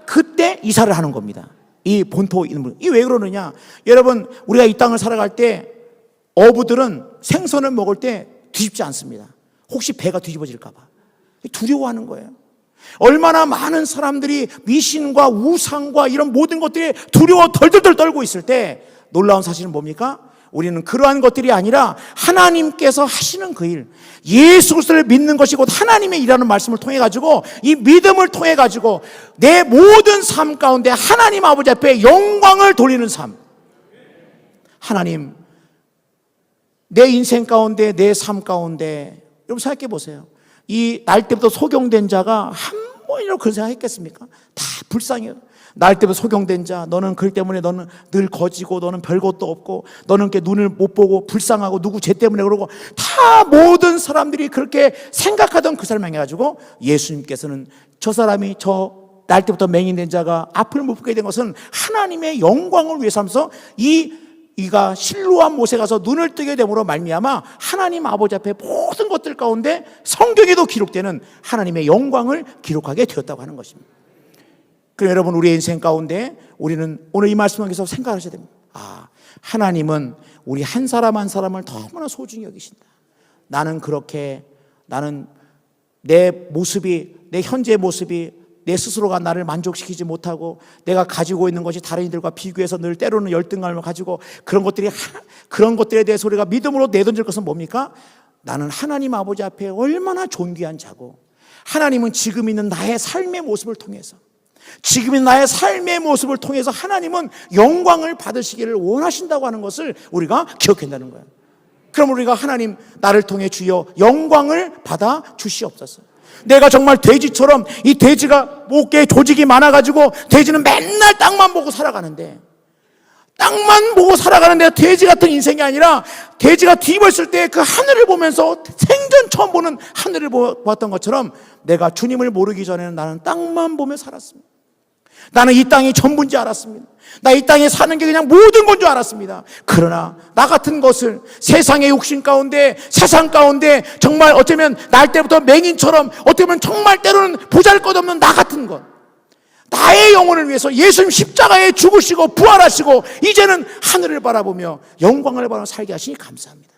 그때 이사를 하는 겁니다. 이 본토 있는 분. 이 왜 그러느냐? 여러분 우리가 이 땅을 살아갈 때 어부들은 생선을 먹을 때 뒤집지 않습니다. 혹시 배가 뒤집어질까 봐. 두려워하는 거예요. 얼마나 많은 사람들이 미신과 우상과 이런 모든 것들이 두려워 덜덜덜 떨고 있을 때 놀라운 사실은 뭡니까? 우리는 그러한 것들이 아니라 하나님께서 하시는 그 일, 예수 그리스도를 믿는 것이 곧 하나님의 일하는 말씀을 통해 가지고 이 믿음을 통해 가지고 내 모든 삶 가운데 하나님 아버지 앞에 영광을 돌리는 삶. 하나님, 내 인생 가운데 내 삶 가운데 여러분 생각해 보세요. 이 날 때부터 소경된 자가 한 번이라도 그런 생각했겠습니까? 다 불쌍해요. 날 때부터 소경된 자, 너는 그 때문에 너는 늘 거지고 너는 별것도 없고 너는 이렇게 눈을 못 보고 불쌍하고 누구 죄 때문에 그러고 다 모든 사람들이 그렇게 생각하던 그 사람을 향해가지고 예수님께서는 저 사람이 날 때부터 맹인된 자가 앞을 못 보게 된 것은 하나님의 영광을 위해서 하면서 이가 실로암 못에 가서 눈을 뜨게 됨으로 말미암아 하나님 아버지 앞에 모든 것들 가운데 성경에도 기록되는 하나님의 영광을 기록하게 되었다고 하는 것입니다. 그럼 여러분 우리의 인생 가운데 우리는 오늘 이 말씀을 계속 생각하셔야 됩니다. 하나님은 우리 한 사람 한 사람을 너무나 소중히 여기신다. 나는 내 모습이 내 현재 모습이 내 스스로가 나를 만족시키지 못하고 내가 가지고 있는 것이 다른 이들과 비교해서 늘 때로는 열등감을 가지고 그런 것들에 대해서 우리가 믿음으로 내던질 것은 뭡니까? 나는 하나님 아버지 앞에 얼마나 존귀한 자고 하나님은 지금 있는 나의 삶의 모습을 통해서 하나님은 영광을 받으시기를 원하신다고 하는 것을 우리가 기억한다는 거예요. 그럼 우리가 하나님 나를 통해 주여 영광을 받아 주시옵소서. 내가 정말 돼지처럼 이 돼지가 목에 조직이 많아가지고 돼지는 맨날 땅만 보고 살아가는데 돼지 같은 인생이 아니라 돼지가 뒤집었을 때 그 하늘을 보면서 생전 처음 보는 하늘을 보았던 것처럼 내가 주님을 모르기 전에는 나는 땅만 보며 살았습니다. 나는 이 땅이 전부인지 알았습니다. 나 이 땅에 사는 게 그냥 모든 건 줄 알았습니다. 그러나 나 같은 것을 세상의 욕심 가운데 세상 가운데 정말 어쩌면 날 때부터 맹인처럼 어떻게 보면 정말 때로는 보잘것없는 나 같은 것 나의 영혼을 위해서 예수님 십자가에 죽으시고 부활하시고 이제는 하늘을 바라보며 영광을 바라보며 살게 하시니 감사합니다.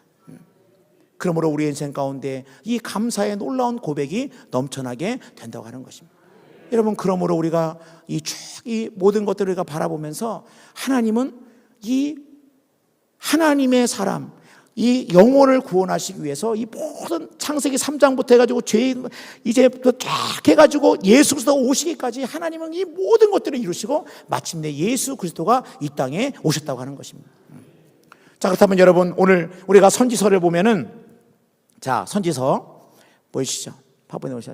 그러므로 우리 인생 가운데 이 감사의 놀라운 고백이 넘쳐나게 된다고 하는 것입니다. 여러분 그러므로 우리가 이 모든 것들을 우리가 바라보면서 하나님은 이 하나님의 사람 이 영혼을 구원하시기 위해서 이 모든 창세기 3장부터 해가지고 이제부터 쫙 해가지고 예수 그리스도가 오시기까지 하나님은 이 모든 것들을 이루시고 마침내 예수 그리스도가 이 땅에 오셨다고 하는 것입니다. 자 그렇다면 여러분 오늘 우리가 선지서를 보면은 선지서 보이시죠? 파본에 보시죠.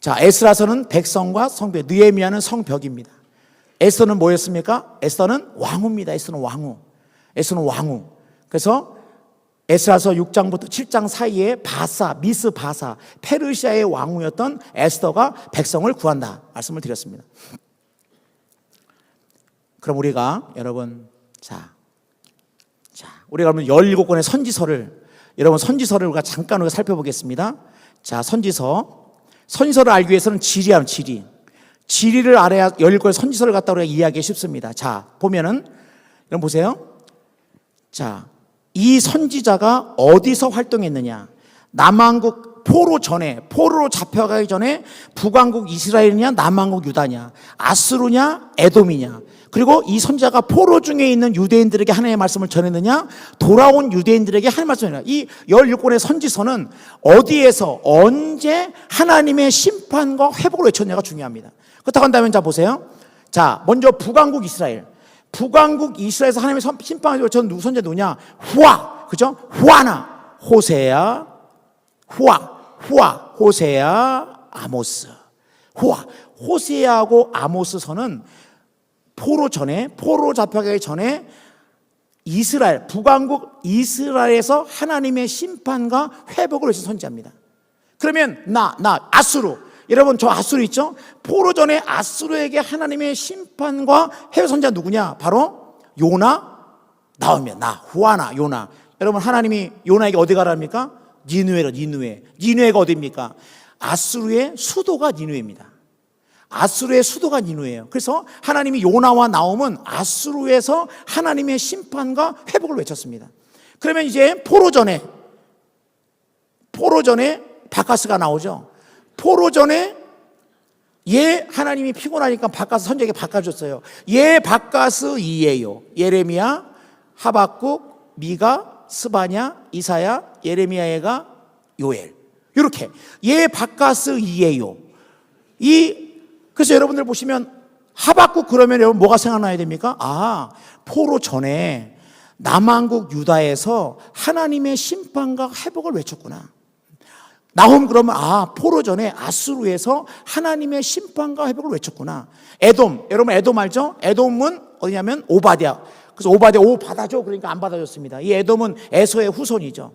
자, 에스라서는 백성과 성벽, 느헤미야는 성벽입니다. 에스더는 뭐였습니까? 에스더는 왕후입니다. 에스더는 왕후. 그래서 에스라서 6장부터 7장 사이에 미스 바사, 페르시아의 왕후였던 에스더가 백성을 구한다. 말씀을 드렸습니다. 그럼 우리가 여러분, 우리가 그러면 17권의 선지서를 우리가 잠깐 살펴보겠습니다. 자, 선지서를 알기 위해서는 지리를 알아야 17권의 선지서를 갖다 우리가 이해하기 쉽습니다. 자, 보면은, 여러분 보세요. 자, 이 선지자가 어디서 활동했느냐? 남왕국 포로 전에, 포로로 잡혀가기 전에 북왕국 이스라엘이냐 남왕국 유다냐, 아수르냐 에돔이냐, 그리고 이 선지자가 포로 중에 있는 유대인들에게 하나님의 말씀을 전했느냐, 돌아온 유대인들에게 하나님의 말씀을 전했느냐. 이 17권의 선지서는 어디에서 언제 하나님의 심판과 회복을 외쳤냐가 중요합니다. 그렇다고 한다면 자 보세요. 자, 먼저 북왕국 이스라엘. 북왕국 이스라엘에서 하나님의 심판을 외쳤는 누구 선지자 누구냐? 후아, 그죠? 후아나, 호세야, 후아, 호세야, 아모스. 호세야하고 아모스서는 포로 전에, 포로 잡혀가기 전에 이스라엘, 북왕국 이스라엘에서 하나님의 심판과 회복을 외친 선지자입니다. 그러면 아수르, 여러분 저 아수르 있죠? 포로 전에 아수르에게 하나님의 심판과 회복 선지자 누구냐? 바로 요나, 나오면 후아나, 요나. 여러분 하나님이 요나에게 어디 가라합니까? 니느웨가 어디입니까? 아수르의 수도가 니느웨입니다. 아수르의 수도가 니느웨예요. 그래서 하나님이 요나와 나옴은 아수르에서 하나님의 심판과 회복을 외쳤습니다. 그러면 이제 포로 전에 바카스가 나오죠. 포로 전에 하나님이 피곤하니까 바카스 선지자에게 바꿔줬어요. 바카스 이에요. 예레미야, 하박국, 미가, 스바냐, 이사야, 예레미야가 요엘. 이렇게 바카스 이에요. 그래서 여러분들 보시면 하박국 그러면 여러분 뭐가 생각나야 됩니까? 포로 전에 남왕국 유다에서 하나님의 심판과 회복을 외쳤구나. 나홈 그러면 포로 전에 아수르에서 하나님의 심판과 회복을 외쳤구나. 에돔, 여러분 에돔 알죠? 에돔은 어디냐면 오바댜. 그래서 오바댜 받아줘, 그러니까 안 받아줬습니다. 이 에돔은 에서의 후손이죠.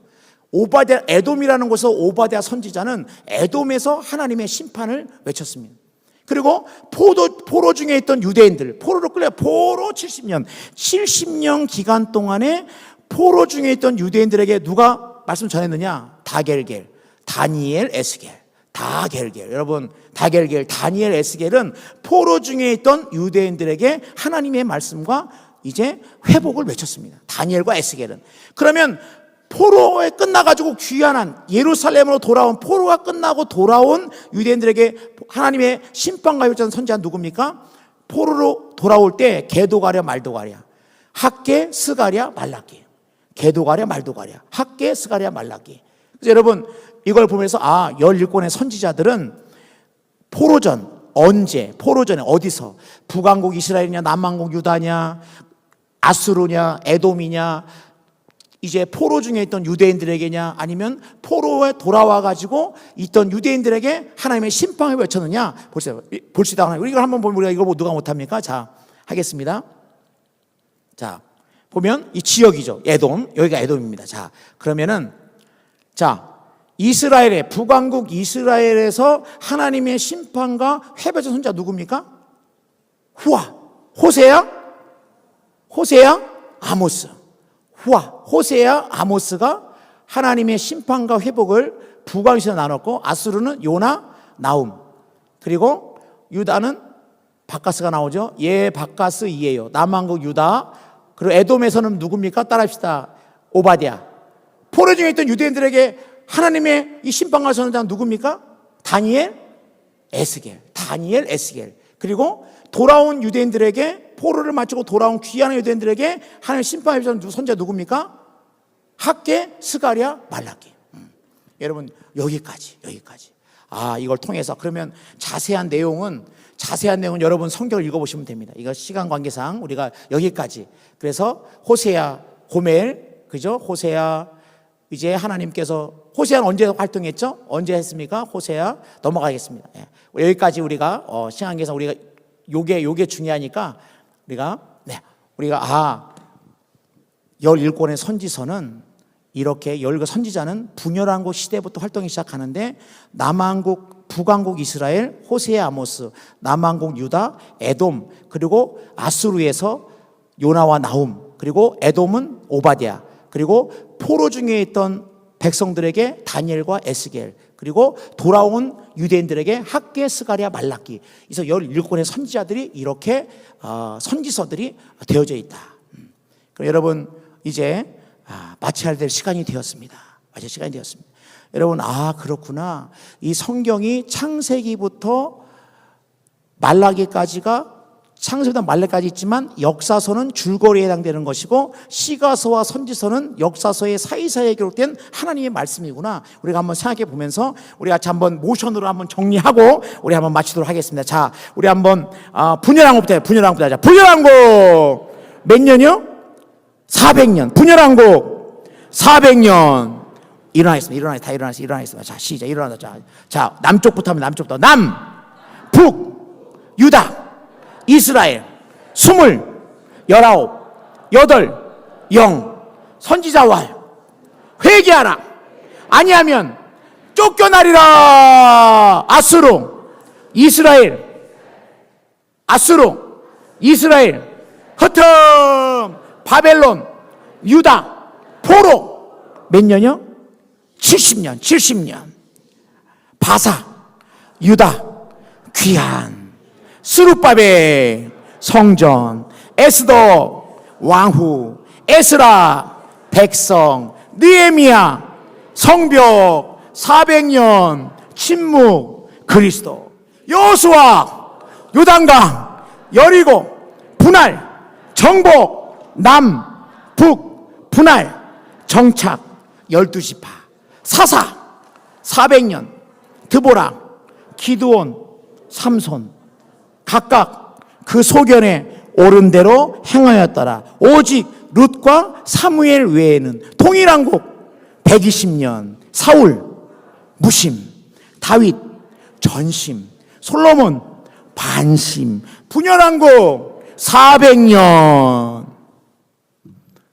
에돔이라는 곳에서 오바댜 선지자는 에돔에서 하나님의 심판을 외쳤습니다. 그리고 포로 중에 있던 유대인들, 포로 70년 기간 동안에 포로 중에 있던 유대인들에게 누가 말씀 전했느냐? 다니엘, 에스겔. 여러분, 다니엘, 에스겔은 포로 중에 있던 유대인들에게 하나님의 말씀과 이제 회복을 외쳤습니다. 다니엘과 에스겔은. 그러면 포로에 끝나가지고 귀환한 예루살렘으로 돌아온, 포로가 끝나고 돌아온 유대인들에게 하나님의 심판과 회복하는 선지자는 누굽니까? 포로로 돌아올 때 게도가랴 말도가랴, 학개 스가랴 말라기. 게도가랴 말도가랴, 학개 스가랴 말라기. 그래서 여러분 이걸 보면서 17권의 선지자들은 포로 전에 어디서, 북왕국 이스라엘이냐 남왕국 유다냐 아수르냐 에돔이냐, 이제 포로 중에 있던 유대인들에게냐, 아니면 포로에 돌아와 가지고 있던 유대인들에게 하나님의 심판을 외쳤느냐. 볼시다. 우리 이걸 한번 보면 우리가 이걸 누가 못합니까? 자, 하겠습니다. 자, 보면 이 지역이죠. 에돔, 여기가 에돔입니다. 자, 그러면은 이스라엘의 북왕국 이스라엘에서 하나님의 심판과 회복의 선지자 누굽니까? 호세야, 아모스. 호세야, 아모스가 하나님의 심판과 회복을 북왕에서 나눴고, 아수르는 요나, 나움, 그리고 유다는 바카스가 나오죠. 바카스 이에요. 남왕국 유다. 그리고 에돔에서는 누굽니까? 따라합시다. 오바댜. 포로 중에 있던 유대인들에게 하나님의 이 심판과 선지자는 누굽니까? 다니엘, 에스겔. 그리고 돌아온 유대인들에게, 포로를 마치고 돌아온 귀한 유대인들에게 하나님의 심판의 선지자 누굽니까? 학개, 스가랴, 말라기. 여러분 여기까지. 이걸 통해서 그러면 자세한 내용은 여러분 성경을 읽어보시면 됩니다. 이거 시간 관계상 우리가 여기까지. 그래서 호세야, 고멜, 그죠? 호세야, 이제 하나님께서, 호세아는 언제 활동했죠? 언제 했습니까? 호세아 넘어가겠습니다. 여기까지 우리가 시간 관계상 우리가 요게 중요하니까 우리가 17권의 선지서는 이렇게 17 선지자는 분열한 곳 시대부터 활동이 시작하는데, 남왕국, 북왕국 이스라엘, 호세아, 아모스, 남왕국 유다, 에돔, 그리고 아수르에서 요나와 나움, 그리고 에돔은 오바댜, 그리고 포로 중에 있던 백성들에게 다니엘과 에스겔, 그리고 돌아온 유대인들에게 학개, 스가랴, 말라기. 그래서 17권의 선지자들이 이렇게 선지서들이 되어져 있다. 그럼 여러분 이제 마쳐야 될 시간이 되었습니다. 마칠 시간이 되었습니다. 여러분, 그렇구나. 이 성경이 창세기부터 말라기까지가, 창세기부터 말라기까지 있지만 역사서는 줄거리에 해당되는 것이고 시가서와 선지서는 역사서의 사이사이에 기록된 하나님의 말씀이구나. 우리가 한번 생각해 보면서 우리 같이 한번 모션으로 한번 정리하고 우리 한번 마치도록 하겠습니다. 자, 우리 한번 분열왕국부터 하자. 분열왕국 몇 년이요? 400년. 분열왕국 400년. 일어나겠습니다. 자, 시작. 일어나자. 자, 남쪽부터 하면 남쪽부터. 남, 북, 유다, 이스라엘, 20, 19, 8, 0. 선지자 왈. 회개하라. 아니하면 쫓겨나리라. 아수르, 이스라엘, 흩음, 바벨론, 유다, 포로. 몇 년이요? 70년. 바사, 유다, 귀한, 스룹바벨, 성전, 에스더, 왕후, 에스라, 백성, 느헤미야, 성벽, 400년, 침묵, 그리스도, 여호수아, 요단강, 여리고, 분할, 정복, 남, 북, 분할, 정착, 12지파, 사사, 400년, 드보라, 기드온, 삼손, 각각 그 소견에 옳은 대로 행하였더라. 오직 룻과 사무엘 외에는 통일왕국 120년, 사울, 무심, 다윗, 전심, 솔로몬, 반심, 분열왕국 400년,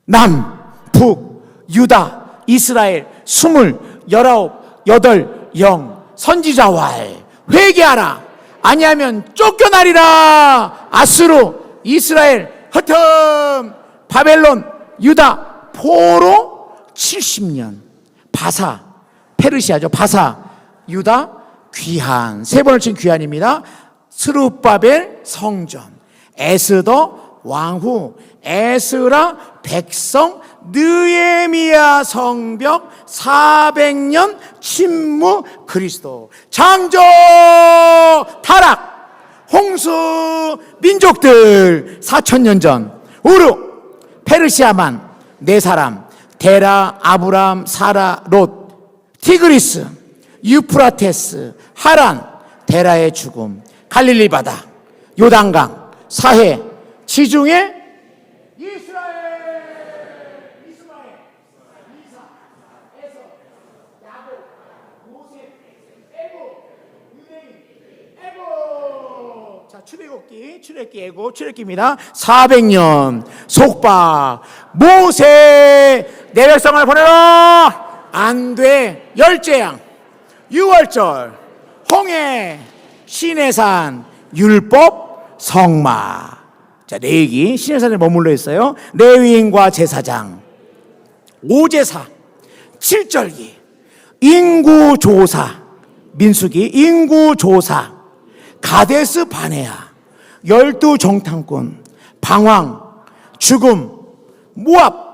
남, 북, 유다, 이스라엘, 20, 19, 8, 0. 선지자 왈. 회개하라. 아니하면 쫓겨나리라. 아수르, 이스라엘, 흩음, 바벨론, 유다, 포로 70년. 바사, 페르시아죠. 바사, 유다, 귀한. 세 번을 친 귀한입니다. 스룹바벨, 성전, 에스더, 왕후, 에스라, 백성, 느헤미야, 성벽, 400년, 침묵, 그리스도, 창조, 타락, 홍수, 민족들 4000년 전, 우르, 페르시아만 네 사람, 데라, 아브람, 사라, 롯, 티그리스, 유프라테스, 하란, 데라의 죽음, 갈릴리 바다, 요단강, 사해, 지중해, 출애굽기입니다. 400년 속박. 모세 내 백성을 보내라. 안 돼. 열재앙, 유월절, 홍해, 시내산, 율법, 성막. 자, 레위기 시내산에 머물러 있어요. 레위인과 제사장, 오제사, 7절기, 인구조사, 민수기, 인구조사, 가데스 바네아, 12정탐꾼, 방황, 죽음, 모압,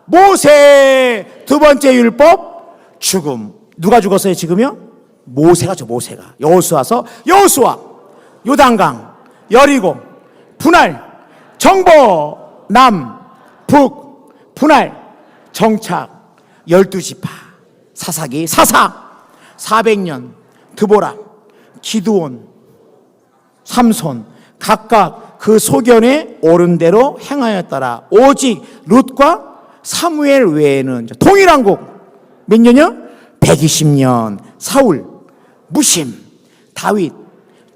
모세, 두 번째 율법, 죽음. 누가 죽었어요 지금요? 모세가죠. 모세가. 여호수아서, 여호수아, 요단강, 여리고, 분할, 정보, 남, 북, 분할, 정착, 12지파, 사사기, 사사, 400년, 드보라, 기드온, 삼손, 각각 그 소견에 옳은 대로 행하였더라. 오직 룻과 사무엘 외에는. 통일왕국 몇 년이요? 120년. 사울, 무심, 다윗,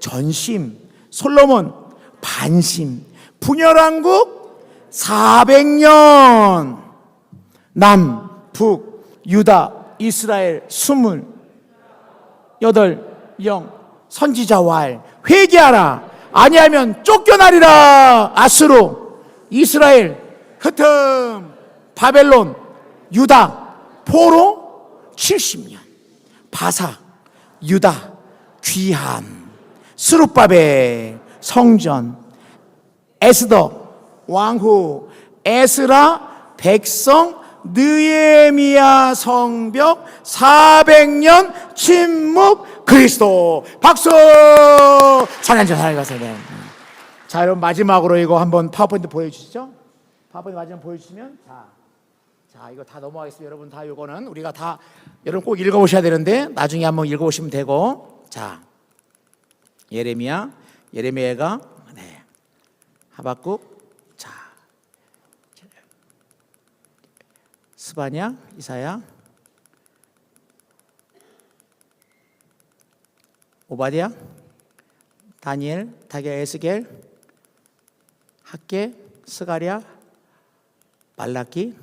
전심, 솔로몬, 반심, 분열왕국 400년. 남, 북, 유다, 이스라엘 20, 8, 0. 선지자 왈. 회개하라. 아니하면 쫓겨나리라. 아수르, 이스라엘, 흩음, 바벨론, 유다, 포로 70년. 바사, 유다, 귀한, 스룹바벨, 성전, 에스더, 왕후, 에스라, 백성, 느헤미야 성벽 400년 침묵 그리스도. 박수. 찬양하세요. 자, 여러분 마지막으로 이거 한번 파워포인트 보여주시죠. 파워포인트 마지막 보여주시면 자, 이거 다 넘어가겠습니다. 여러분 다 이거는 우리가 다 여러분 꼭 읽어보셔야 되는데 나중에 한번 읽어보시면 되고. 자, 예레미야가 하박국, 자, 스바냐, 이사야, 오바댜, 다니엘, 다게, 에스겔, 학개, 스가랴, 말라기,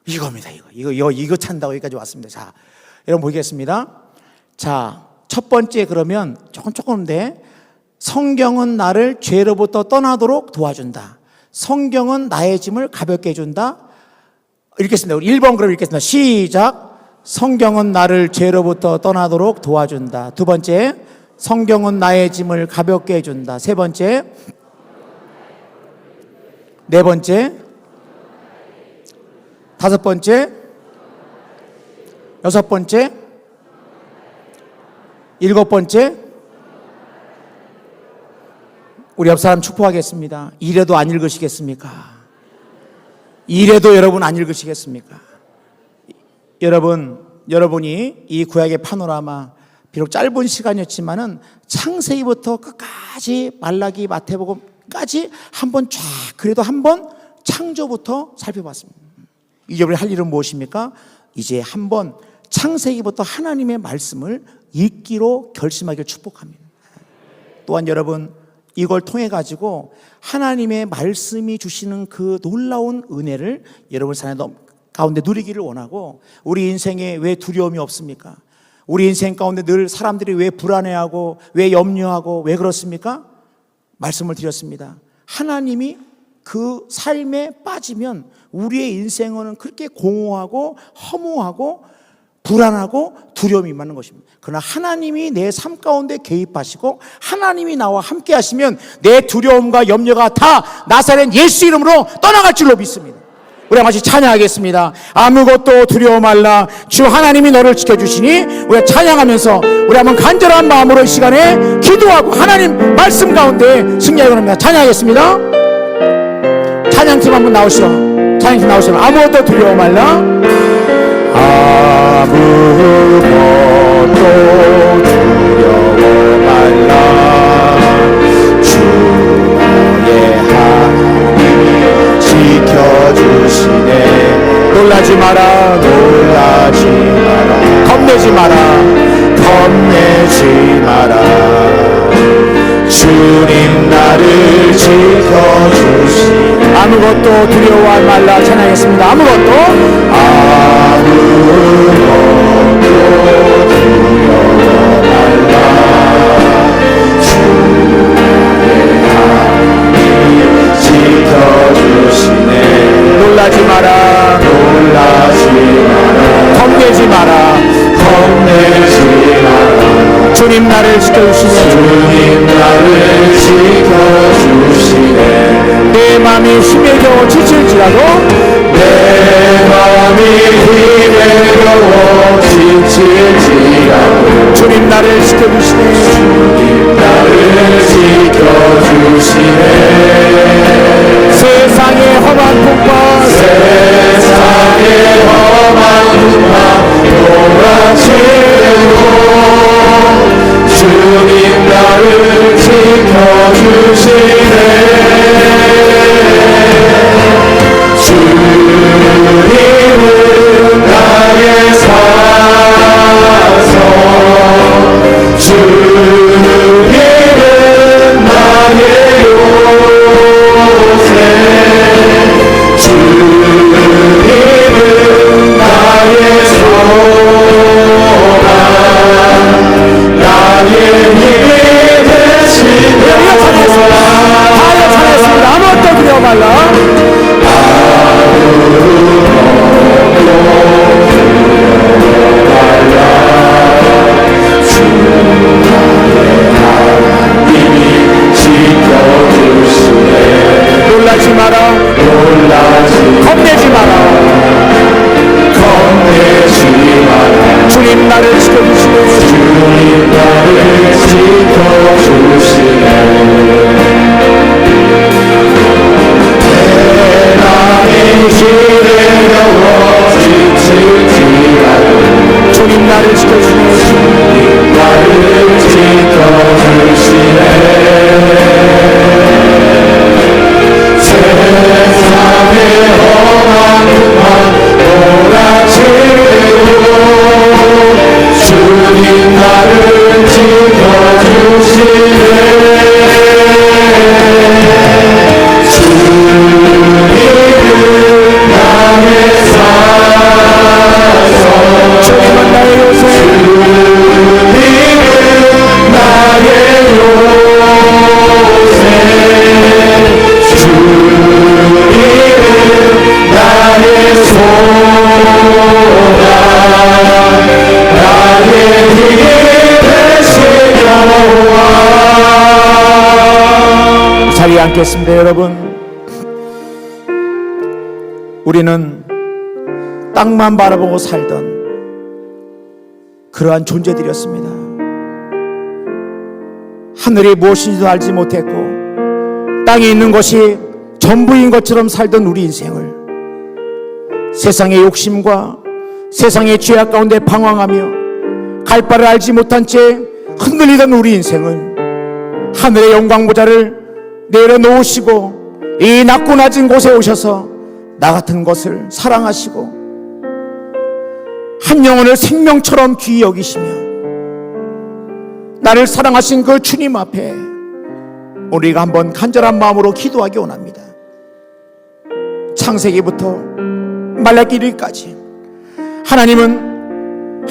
이겁니다. 이거 찬다고 여기까지 왔습니다. 자, 여러분 보겠습니다. 자, 첫 번째 그러면 조금인데, 성경은 나를 죄로부터 떠나도록 도와준다. 성경은 나의 짐을 가볍게 해준다. 읽겠습니다. 우리 1번 그럼 읽겠습니다. 시작. 성경은 나를 죄로부터 떠나도록 도와준다. 두 번째, 성경은 나의 짐을 가볍게 해준다. 세 번째, 네 번째, 다섯 번째, 여섯 번째, 일곱 번째. 우리 옆 사람 축복하겠습니다. 이래도 안 읽으시겠습니까? 이래도 여러분 안 읽으시겠습니까? 여러분이 이 구약의 파노라마, 비록 짧은 시간이었지만은 창세기부터 끝까지 말라기, 마태복음까지 한번 쫙, 그래도 한번 창조부터 살펴봤습니다. 이제 우리 할 일은 무엇입니까? 이제 한번 창세기부터 하나님의 말씀을 읽기로 결심하기를 축복합니다. 또한 여러분, 이걸 통해 가지고 하나님의 말씀이 주시는 그 놀라운 은혜를 여러분 삶 가운데 누리기를 원하고, 우리 인생에 왜 두려움이 없습니까? 우리 인생 가운데 늘 사람들이 왜 불안해하고 왜 염려하고 왜 그렇습니까? 말씀을 드렸습니다. 하나님이 그 삶에 빠지면 우리의 인생은 그렇게 공허하고 허무하고 불안하고 두려움이 임하는 것입니다. 그러나 하나님이 내 삶 가운데 개입하시고 하나님이 나와 함께 하시면 내 두려움과 염려가 다 나사렛 예수 이름으로 떠나갈 줄로 믿습니다. 우리 같이 찬양하겠습니다. 아무것도 두려워 말라, 주 하나님이 너를 지켜주시니. 우리가 찬양하면서 우리 한번 간절한 마음으로 이 시간에 기도하고 하나님 말씀 가운데 승리하기 원합니다. 찬양하겠습니다. 찬양팀 한번 나오시죠. 찬양팀 나오시죠. 아무것도 두려워 말라, 아무것도 두려워 말라, 주 너의 하나님이 지켜주시네. 놀라지 마라, 놀라지 마라, 겁내지 마라, 겁내지 마라, 주님 나를 지켜주시네. 아무것도 두려워하지 말라. 찬양하겠습니다. 아무것도 두려워 말라, 주의 하나님 지켜주시네. 놀라지 마라, 놀라지 마라, 겁내지 마라, 겁내지 마라, 주님 나를 지켜주시네. 주님 나를 지켜주시네. 내 마음이 힘에 겨워 지칠지라도, 내 마음이 힘에 겨워 지칠지라도, 주님 나를 지켜주시네. 주님 나를 지켜주시네. 세상의 험한 풍파, 세상의 험한 풍파 몰아치고 주님 나를 지켜주시네. 주님은 나의 사서 주님 나를 지켜주시네. 내 맘이 지레려워 지칠지라도 주님 나를 지켜주시네. 주님 나를 지켜주시네. 세상의 험한 곳만 몰아칠 때도 주님 나를 지켜주시네. 주님은 나의 산성, 주님은 나의 요새, 주님은 나의 요새, 주님은 나의 소망, 나의 힘 되신 여호와. 자리에 앉겠습니다. 여러분, 우리는 땅만 바라보고 살던 그러한 존재들이었습니다. 하늘이 무엇인지도 알지 못했고 땅에 있는 것이 전부인 것처럼 살던 우리 인생을 세상의 욕심과 세상의 죄악 가운데 방황하며 갈 바를 알지 못한 채 흔들리던 우리 인생을 하늘의 영광 보좌를 내려놓으시고 이 낮고 낮은 곳에 오셔서 나 같은 것을 사랑하시고 한 영혼을 생명처럼 귀히 여기시며 나를 사랑하신 그 주님 앞에 우리가 한번 간절한 마음으로 기도하기 원합니다. 창세기부터 말라기까지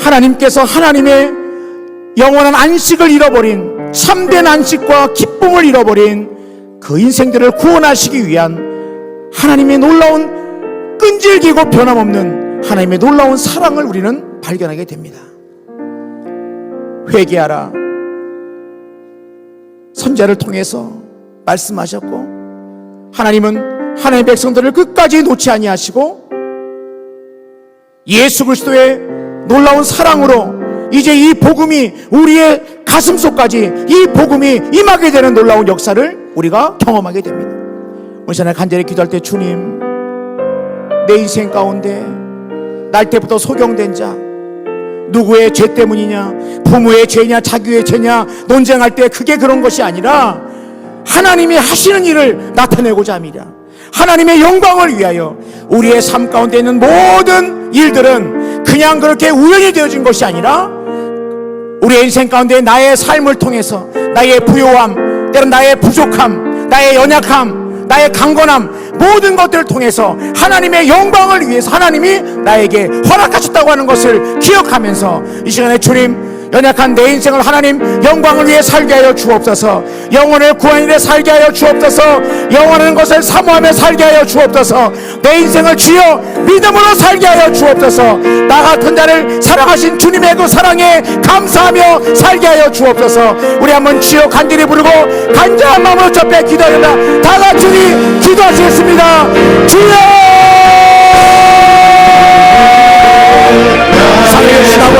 하나님께서 하나님의 영원한 안식을 잃어버린, 참된 안식과 기쁨을 잃어버린 그 인생들을 구원하시기 위한 하나님의 놀라운 끈질기고 변함없는 하나님의 놀라운 사랑을 우리는 발견하게 됩니다. 회개하라 선지자를 통해서 말씀하셨고, 하나님은 하나님의 백성들을 끝까지 놓지 아니하시고 예수 그리스도의 놀라운 사랑으로 이제 이 복음이 우리의 가슴속까지 이 복음이 임하게 되는 놀라운 역사를 우리가 경험하게 됩니다. 오늘 저녁 간절히 기도할 때, 주님, 내 인생 가운데 날 때부터 소경된 자, 누구의 죄 때문이냐, 부모의 죄냐, 자기의 죄냐 논쟁할 때 그게 그런 것이 아니라 하나님이 하시는 일을 나타내고자 합니다. 하나님의 영광을 위하여 우리의 삶 가운데 있는 모든 일들은 그냥 그렇게 우연히 되어진 것이 아니라 우리의 인생 가운데 나의 삶을 통해서 나의 부요함, 때론 나의 부족함, 나의 연약함, 나의 강건함, 모든 것들을 통해서 하나님의 영광을 위해서 하나님이 나에게 허락하셨다고 하는 것을 기억하면서 이 시간에 주님, 연약한 내 인생을 하나님 영광을 위해 살게 하여 주옵소서. 영혼을 구하는 일에 살게 하여 주옵소서. 영원한 것을 사모하며 살게 하여 주옵소서. 내 인생을 주여 믿음으로 살게 하여 주옵소서. 나 같은 자를 사랑하신 주님의 그 사랑에 감사하며 살게 하여 주옵소서. 우리 한번 주여 간절히 부르고 간절한 마음으로 접해 기도하다 다 같이 기도하시겠습니다. 주여 살려주시라고